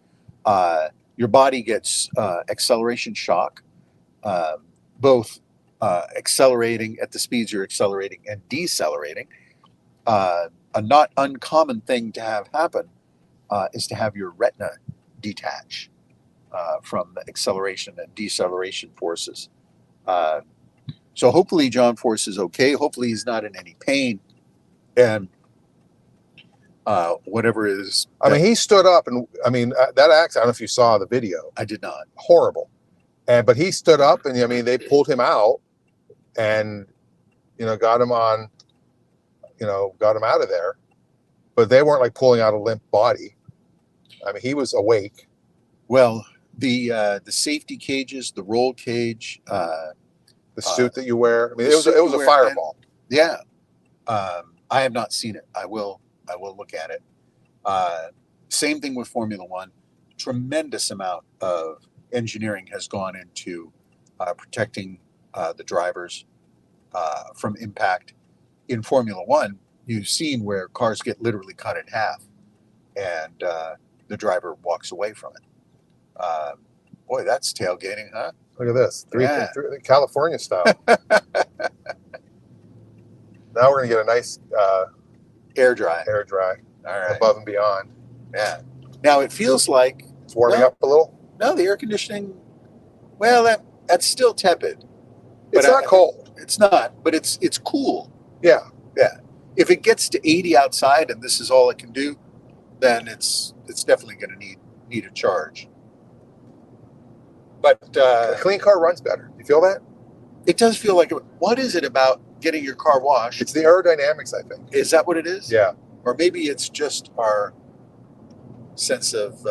Your body gets acceleration shock, both accelerating at the speeds you're accelerating and decelerating. A not uncommon thing to have happen is to have your retina detach from the acceleration and deceleration forces. So hopefully John Force is okay. Hopefully he's not in any pain. And whatever it is. I mean, he stood up and, I mean, that accident, I don't know if you saw the video. I did not. Horrible. But he stood up and, I mean, they pulled him out and got him on, got him out of there. But they weren't like pulling out a limp body. I mean, he was awake. Well, the safety cages, the roll cage, the suit that you wear. I mean, the it was suit a you wear, fireball. Yeah, I have not seen it. I will look at it. Same thing with Formula One. Tremendous amount of engineering has gone into protecting the drivers from impact. In Formula One, you've seen where cars get literally cut in half, and the driver walks away from it. Boy, that's tailgating, huh? Look at this, three California style. Now we're gonna get a nice air dry. Air dry. All right. Above and beyond. Yeah. Now it feels like it's warming up a little. No, the air conditioning. Well, that's still tepid. It's not cold. It's not, but it's cool. Yeah. Yeah. If it gets to 80 outside and this is all it can do, then it's definitely going to need a charge. But a clean car runs better. You feel that? It does feel like it. What is it about getting your car washed? It's the aerodynamics, I think. Is that what it is? Yeah. Or maybe it's just our sense of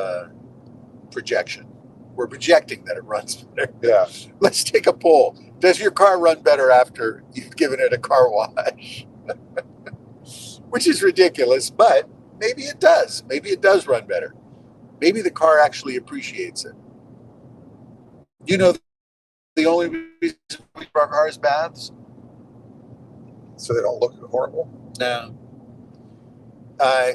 projection. We're projecting that it runs better. Yeah. Let's take a poll. Does your car run better after you've given it a car wash? Which is ridiculous, but maybe it does. Maybe it does run better. Maybe the car actually appreciates it. You know, the only reason we give our cars baths? So they don't look horrible? No.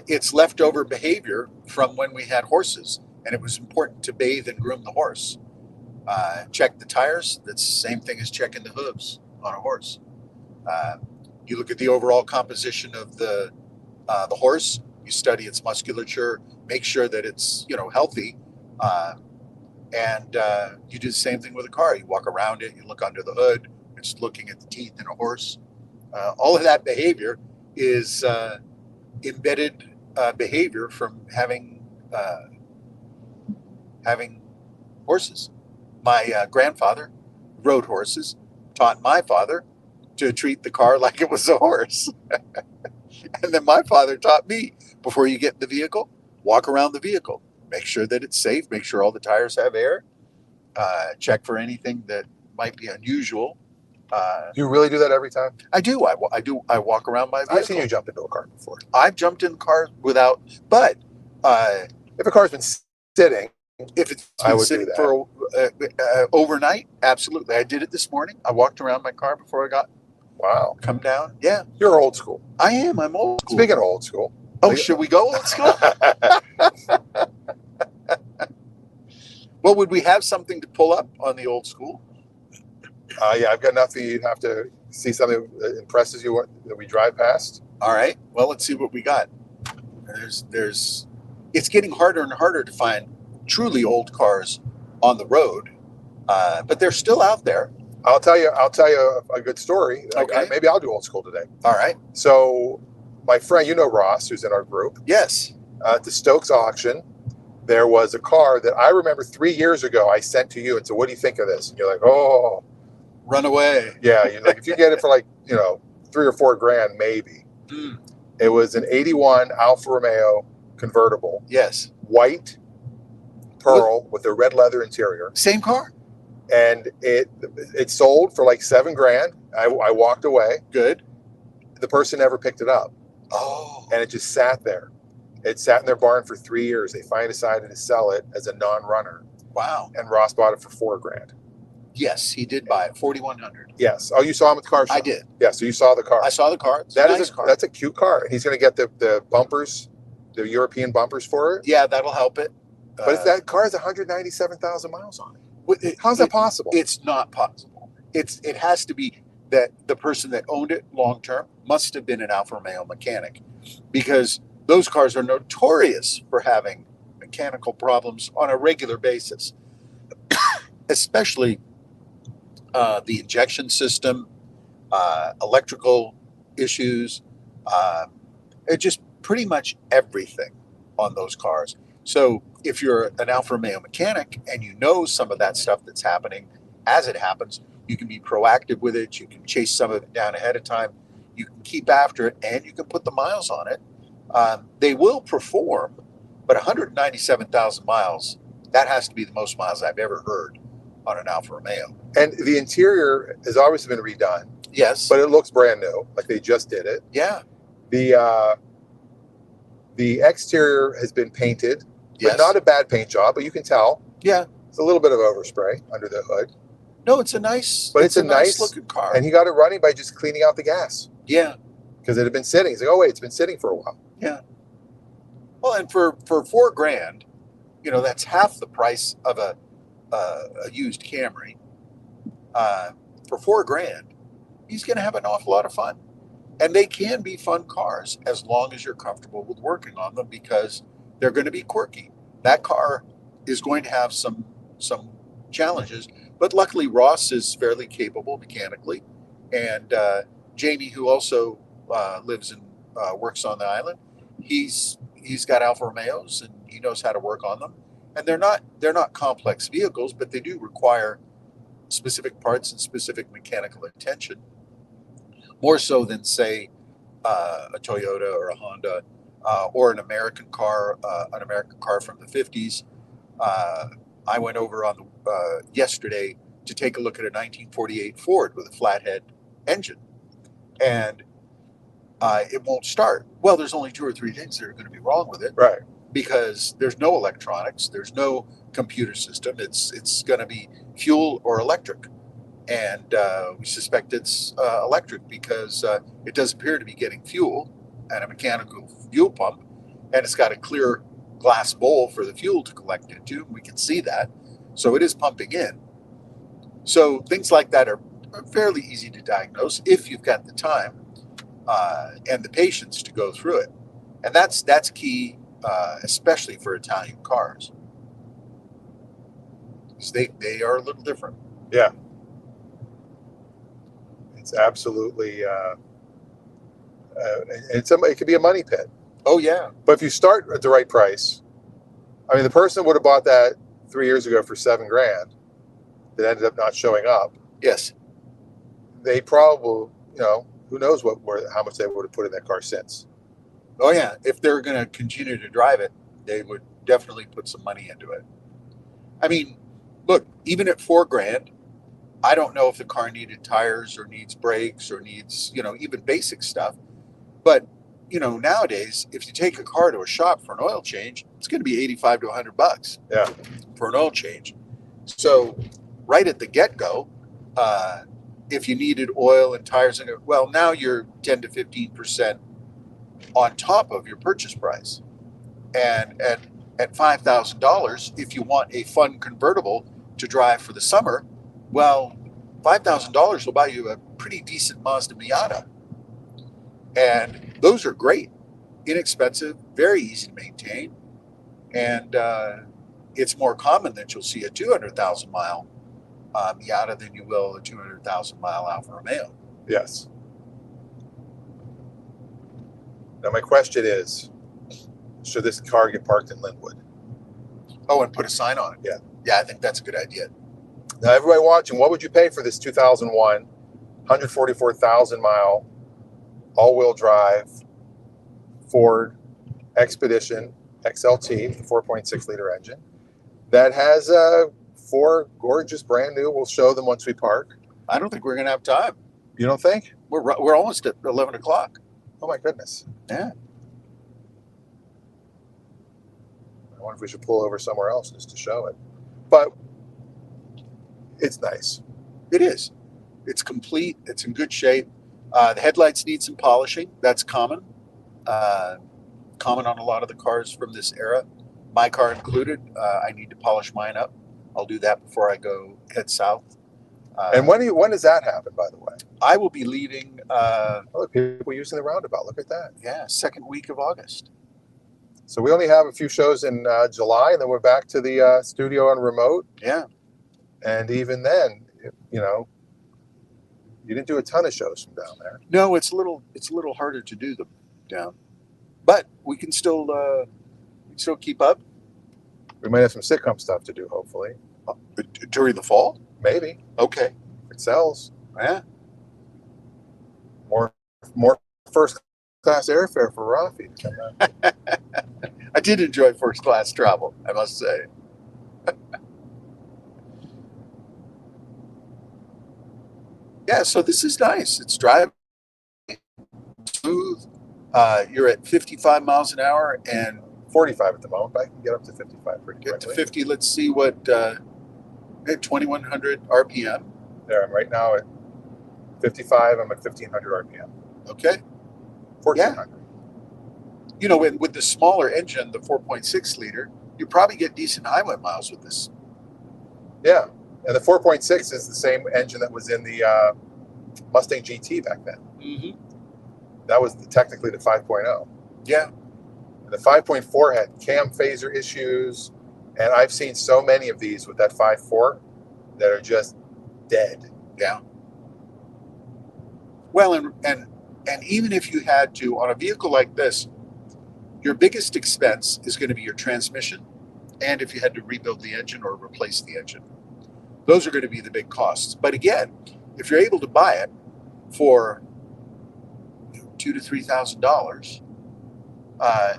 It's leftover behavior from when we had horses, and it was important to bathe and groom the horse. Check the tires. That's the same thing as checking the hooves on a horse. You look at the overall composition of the horse. You study its musculature. Make sure that it's healthy. And you do the same thing with a car. You walk around it. You look under the hood. It's looking at the teeth in a horse. All of that behavior is embedded behavior from having horses. My grandfather rode horses, taught my father to treat the car like it was a horse. And then my father taught me, before you get in the vehicle, walk around the vehicle. Make sure that it's safe. Make sure all the tires have air. Check for anything that might be unusual. You really do that every time? I do. I walk around my vehicle. I've seen you jump into a car before. I've jumped in cars without, but if a car's been sitting, if it's been sitting for overnight, absolutely. I did it this morning. I walked around my car before I got come down. Yeah, you're old school. I am. I'm old school. Speaking of old school, should we go old school? Well, would we have something to pull up on the old school? Yeah, I've got nothing. You'd have to see something that impresses you that we drive past. All right. Well, let's see what we got. It's getting harder and harder to find truly old cars on the road, but they're still out there. I'll tell you a good story. Okay. Maybe I'll do old school today. All right. So my friend, Ross, who's in our group. Yes. At the Stokes auction, there was a car that I remember 3 years ago I sent to you and said, what do you think of this? And you're like, oh. Run away. Yeah. You're like, if you get it for like, $3 or $4 grand, maybe. Mm. It was an 81 Alfa Romeo convertible. Yes. White pearl with a red leather interior. Same car. And it sold for like $7 grand. I walked away. Good. The person never picked it up. Oh. And it just sat there. It sat in their barn for 3 years. They finally decided to sell it as a non-runner. Wow. And Ross bought it for $4 grand. Yes, he did buy it. 4,100. Yes. Oh, you saw him at the car show? I did. Yeah, so you saw the car. I saw the car. It's that a is nice car. That's a cute car. He's going to get the bumpers, the European bumpers for it. Yeah, that'll help it. But that car has 197,000 miles on it. How's that possible? It's not possible. It has to be that the person that owned it long term must have been an Alfa Romeo mechanic, because those cars are notorious for having mechanical problems on a regular basis, especially the injection system, electrical issues, just pretty much everything on those cars. So if you're an Alfa Romeo mechanic and you know some of that stuff that's happening as it happens, You can be proactive with it. You can chase some of it down ahead of time. You can keep after it, and you can put the miles on it. They will perform, but 197,000 miles, that has to be the most miles I've ever heard on an Alfa Romeo. And the interior has obviously been redone. Yes. But it looks brand new, like they just did it. Yeah. The exterior has been painted, Yes. but not a bad paint job, but you can tell. Yeah. It's a little bit of overspray under the hood. No, it's a nice, but it's a nice looking car. And he got it running by just cleaning out the gas. Yeah. Because it had been sitting. He's like, oh wait, it's been sitting for a while. Yeah. Well, and for $4,000, you know, that's half the price of a used Camry. For $4,000, he's going to have an awful lot of fun. And they can be fun cars as long as you're comfortable with working on them, because they're going to be quirky. That car is going to have some challenges, but luckily Ross is fairly capable mechanically. And Jamie, who also lives and works on the island, he's got Alfa Romeos and he knows how to work on them. And they're not complex vehicles, but they do require specific parts and specific mechanical attention, more so than, say, a Toyota or a Honda or an American car from the 50s. I went over on yesterday to take a look at a 1948 Ford with a flathead engine, and it won't start. Well, there's only 2 or 3 things that are going to be wrong with it, right? Because there's no electronics, there's no computer system. It's going to be fuel or electric. And we suspect it's electric because it does appear to be getting fuel and a mechanical fuel pump, and it's got a clear glass bowl for the fuel to collect into. We can see that. So it is pumping in. So things like that are fairly easy to diagnose if you've got the time and the patience to go through it. And that's key, especially for Italian cars, because they are a little different. Yeah. It's absolutely, it could be a money pit. Oh, yeah. But if you start at the right price, I mean, the person that would have bought that 3 years ago for $7,000 that ended up not showing up. Yes. They probably, who knows how much they would have put in that car since. Oh, yeah. If they're going to continue to drive it, they would definitely put some money into it. I mean, look, even at $4,000, I don't know if the car needed tires or needs brakes or needs, even basic stuff. But, nowadays, if you take a car to a shop for an oil change, it's going to be $85 to $100. Yeah. For an oil change. So right at the get-go, if you needed oil and tires, well, now you're 10 to 15% on top of your purchase price. And at $5,000, if you want a fun convertible to drive for the summer, well, $5,000 will buy you a pretty decent Mazda Miata. And those are great, inexpensive, very easy to maintain. And it's more common that you'll see a 200,000 mile Miata than you will a 200,000 mile Alfa Romeo. Yes. Now my question is, should this car get parked in Linwood? Oh, and put a sign on it? Yeah. Yeah, I think that's a good idea. Now, everybody watching, what would you pay for this 2001, 144,000 mile, all-wheel drive Ford Expedition XLT, 4.6 liter engine that has 4 gorgeous brand new? We'll show them once we park. I don't think we're going to have time. You don't think? We're almost at 11 o'clock. Oh my goodness. Yeah. I wonder if we should pull over somewhere else just to show it. But it's nice. It is. It's complete. It's in good shape. The headlights need some polishing. That's common. Common on a lot of the cars from this era. My car included. I need to polish mine up. I'll do that before I head south. And when does that happen, by the way? I will be leaving. Look, people using the roundabout. Look at that. Yeah, second week of August. So we only have a few shows in July, and then we're back to the studio on remote. Yeah. And even then, you didn't do a ton of shows from down there. No, it's a little harder to do them down, but we can still keep up. We might have some sitcom stuff to do, hopefully. During the fall? Maybe. Okay. It sells. Yeah. More first class airfare for Raffi to come back. I did enjoy first class travel, I must say. Yeah, so this is nice. It's driving smooth. You're at 55 miles an hour and 45 at the moment, but I can get up to 55 pretty get to quickly. 50. Let's see what, at 2100 RPM. There, I'm right now at 55. I'm at 1500 RPM. Okay. 1400. You know, with the smaller engine, the 4.6 liter, you probably get decent highway miles with this. Yeah, and the 4.6 is the same engine that was in the Mustang GT back then. Mm-hmm. That was technically the 5.0. Yeah. And the 5.4 had cam phaser issues, and I've seen so many of these with that 5.4 that are just dead. Yeah. Well, and even if you had to, on a vehicle like this, your biggest expense is going to be your transmission, and if you had to rebuild the engine or replace the engine. Those are going to be the big costs. But again, if you're able to buy it for $2,000 to $3,000,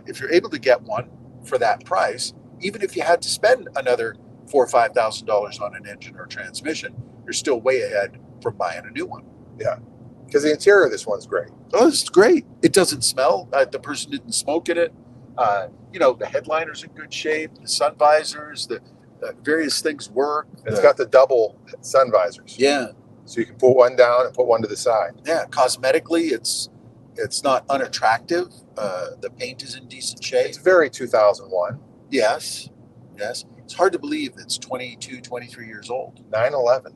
if you're able to get one for that price, even if you had to spend another $4,000 or $5,000 on an engine or transmission, you're still way ahead from buying a new one. Yeah, because the interior of this one's great. Oh, it's great. It doesn't smell. The person didn't smoke in it. You know, the headliner's in good shape. The sun visors, the various things work. It's got the double sun visors. Yeah. So you can put one down and put one to the side. Yeah. Cosmetically, it's not unattractive. The paint is in decent shape. It's very 2001. Yes. Yes. It's hard to believe it's 22, 23 years old. 911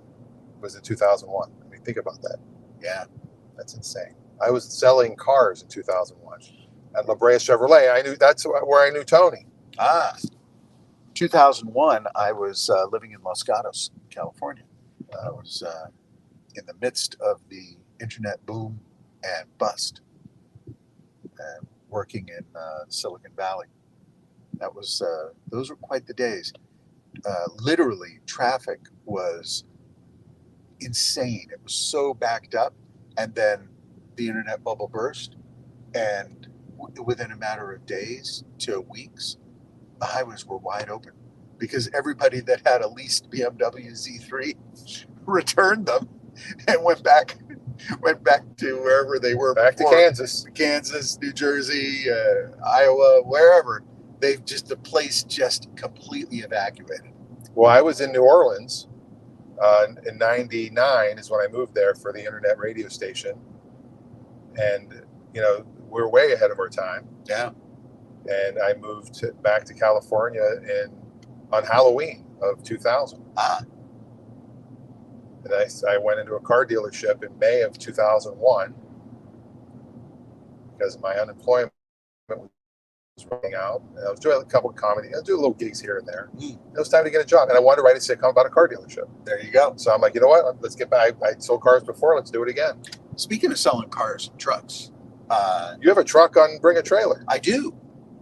was in 2001. I mean, think about that. Yeah. That's insane. I was selling cars in 2001 at La Brea Chevrolet. I knew that's where I knew Tony. 2001, I was living in Los Gatos, California. I was in the midst of the internet boom and bust, and working in Silicon Valley. That was those were quite the days. Literally, traffic was insane. It was so backed up, and then the internet bubble burst, and within a matter of days to weeks, the highways were wide open because everybody that had a leased BMW Z3 returned them and went back to wherever they were Back before. to Kansas, New Jersey, Iowa, wherever. The place just completely evacuated. Well, I was in New Orleans in '99 is when I moved there for the internet radio station, and you know we're way ahead of our time. Yeah. And I moved back to California on Halloween of 2000. And I went into a car dealership in May of 2001 because my unemployment was running out. And I was doing a couple of comedy. I was doing little gigs here and there. It was time to get a job, and I wanted to write a sitcom about a car dealership. There you go. So I'm like, you know what? Let's get back. I sold cars before. Let's do it again. Speaking of selling cars and trucks, you have a truck on Bring a Trailer. I do.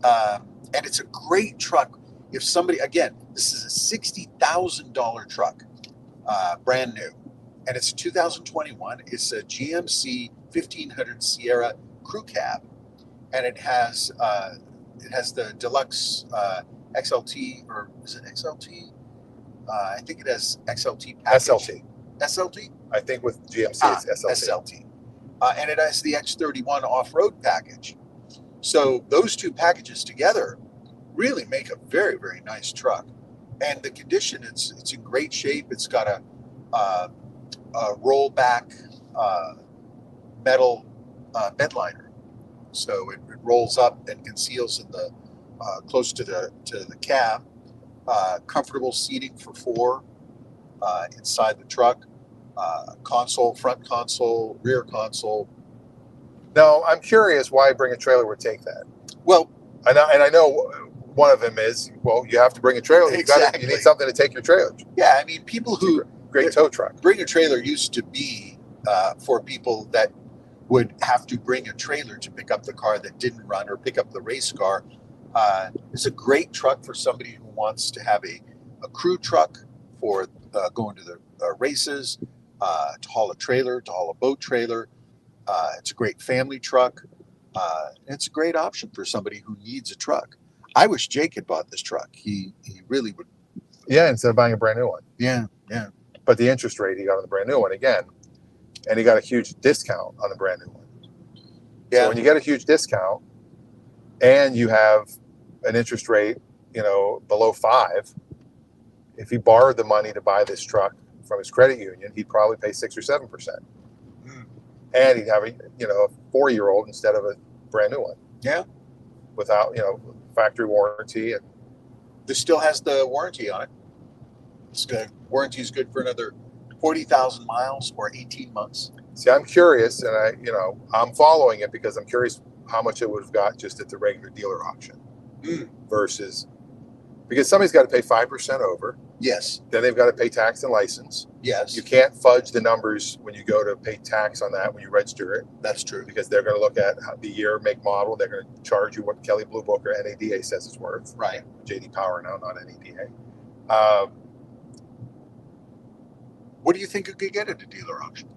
And it's a great truck. If somebody, again, this is a $60,000 truck, brand new, and it's a 2021. It's a GMC 1500 Sierra crew cab, and it has the deluxe XLT, or is it XLT? I think it has XLT package. SLT. SLT? I think with GMC it's SLT. SLT. And it has the X31 off-road package. So those two packages together really make a very, very nice truck. And the condition, it's in great shape. It's got a rollback metal bed liner, so it rolls up and conceals in the close to the cab. Comfortable seating for four inside the truck. Console, front console, rear console. Now, I'm curious why Bring a Trailer would take that. Well, and I know one of them is, well, you have to bring a trailer. Exactly. You need something to take your trailer. Yeah, I mean, people who great tow truck. Bring a Trailer used to be for people that would have to bring a trailer to pick up the car that didn't run or pick up the race car. It's a great truck for somebody who wants to have a crew truck for going to the races. to haul a trailer, to haul a boat trailer. It's a great family truck. It's a great option for somebody who needs a truck. I wish Jake had bought this truck. He really would. Yeah, instead of buying a brand new one. Yeah. But the interest rate he got on the brand new one again, and he got a huge discount on the brand new one. Yeah. So when you get a huge discount and you have an interest rate, below 5, if he borrowed the money to buy this truck from his credit union, he'd probably pay 6 or 7%. And he'd have a 4-year-old instead of a brand new one. Yeah. Without, factory warranty. And this still has the warranty on it. It's good. Warranty is good for another 40,000 miles or 18 months. See, I'm curious, and I'm following it because I'm curious how much it would have got just at the regular dealer auction versus, because somebody's got to pay 5% over. Yes. Then they've got to pay tax and license. Yes. You can't fudge the numbers when you go to pay tax on that when you register it. That's true. Because they're going to look at the year, make, model. They're going to charge you what Kelley Blue Book or NADA says it's worth. Right. JD Power now, not NADA. What do you think you could get at a dealer auction?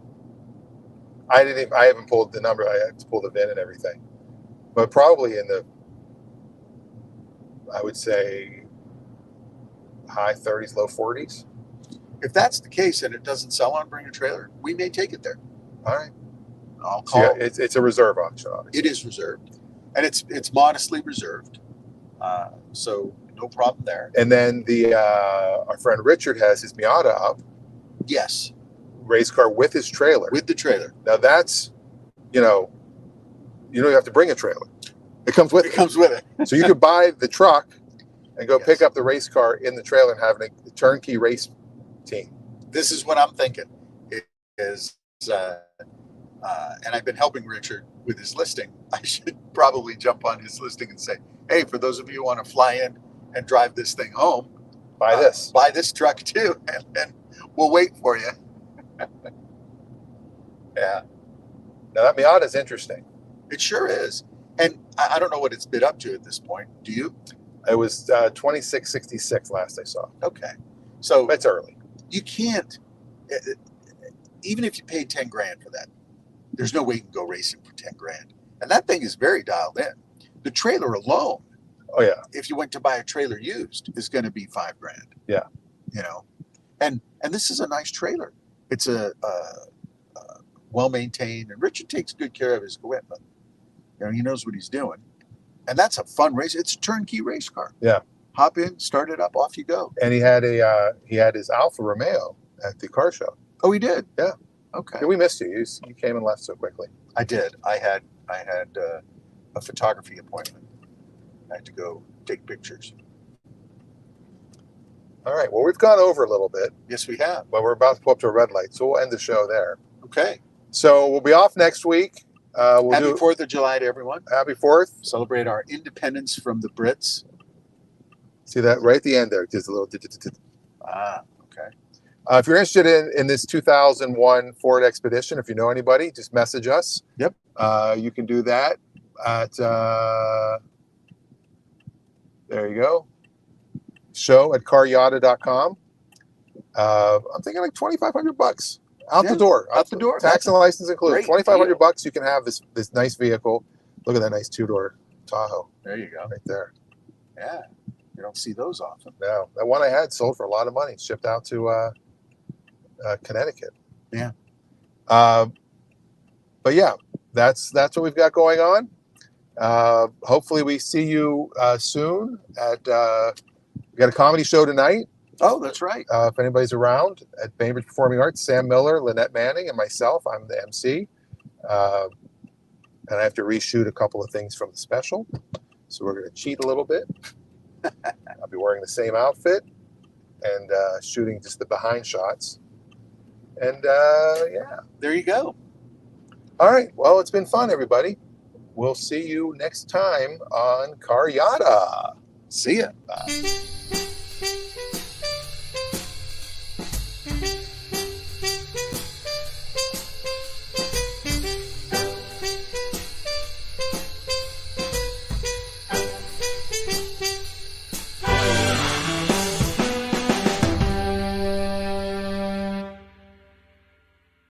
I haven't pulled the number. I have to pull the VIN and everything, but probably in the, I would say, high 30s, low 40s. If that's the case and it doesn't sell on Bring a Trailer, we may take it there. All right. I'll call. So yeah, it's a reserve auction, obviously. It is reserved, and it's modestly reserved, so no problem there. And then our friend Richard has his Miata up. Yes. Race car with his trailer. With the trailer. Now that's, you don't have to bring a trailer. It comes with it. It comes with it. So you could buy the truck and go Yes. pick up the race car in the trailer and have a turnkey race team. This is what I'm thinking. It is, and I've been helping Richard with his listing. I should probably jump on his listing and say, hey, for those of you who want to fly in and drive this thing home, Buy this. Buy this truck too, and we'll wait for you. Yeah. Now that Miata is interesting. It sure is. And I don't know what it's bid up to at this point. Do you? It was 2666 last I saw. Okay. So That's early. you can't, even if you paid 10 grand for that, there's no way you can go racing for 10 grand. And that thing is very dialed in. The trailer alone, Oh yeah. if you went to buy a trailer used, is going to be 5 grand. Yeah. And this is a nice trailer. It's a well maintained, and Richard takes good care of his equipment. He knows what he's doing, and that's a fun race. It's a turnkey race car. Yeah. Hop in, start it up, off you go. And he had his Alfa Romeo at the car show. Oh, he did. Yeah. Okay. Yeah, we missed you. You came and left so quickly. I did. I had a photography appointment. I had to go take pictures. All right. Well, we've gone over a little bit, Yes, we have. but we're about to pull up to a red light, so we'll end the show there. Okay. So we'll be off next week. We'll Happy do 4th of July to everyone. Happy 4th. Celebrate our independence from the Brits. See that right at the end there? Just a little. Ah, okay. If you're interested in this 2001 Ford Expedition, if you know anybody, just message us. Yep. You can do that at, there you go, show at CarYada.com. I'm thinking like $2,500 out the door. Out the door. Tax and license included. Great $2,500. You can have this nice vehicle. Look at that nice 2-door Tahoe There you go. right there. Yeah. You don't see those often. No, that one I had sold for a lot of money. Shipped out to Connecticut. Yeah. But yeah, that's what we've got going on. Hopefully we see you soon at we got a comedy show tonight. Oh, that's right. If anybody's around at Bainbridge Performing Arts, Sam Miller, Lynette Manning, and myself. I'm the MC. And I have to reshoot a couple of things from the special. So we're going to cheat a little bit. I'll be wearing the same outfit and shooting just the behind shots. And yeah. There you go. All right. Well, it's been fun, everybody. We'll see you next time on CarYada. See ya. Bye.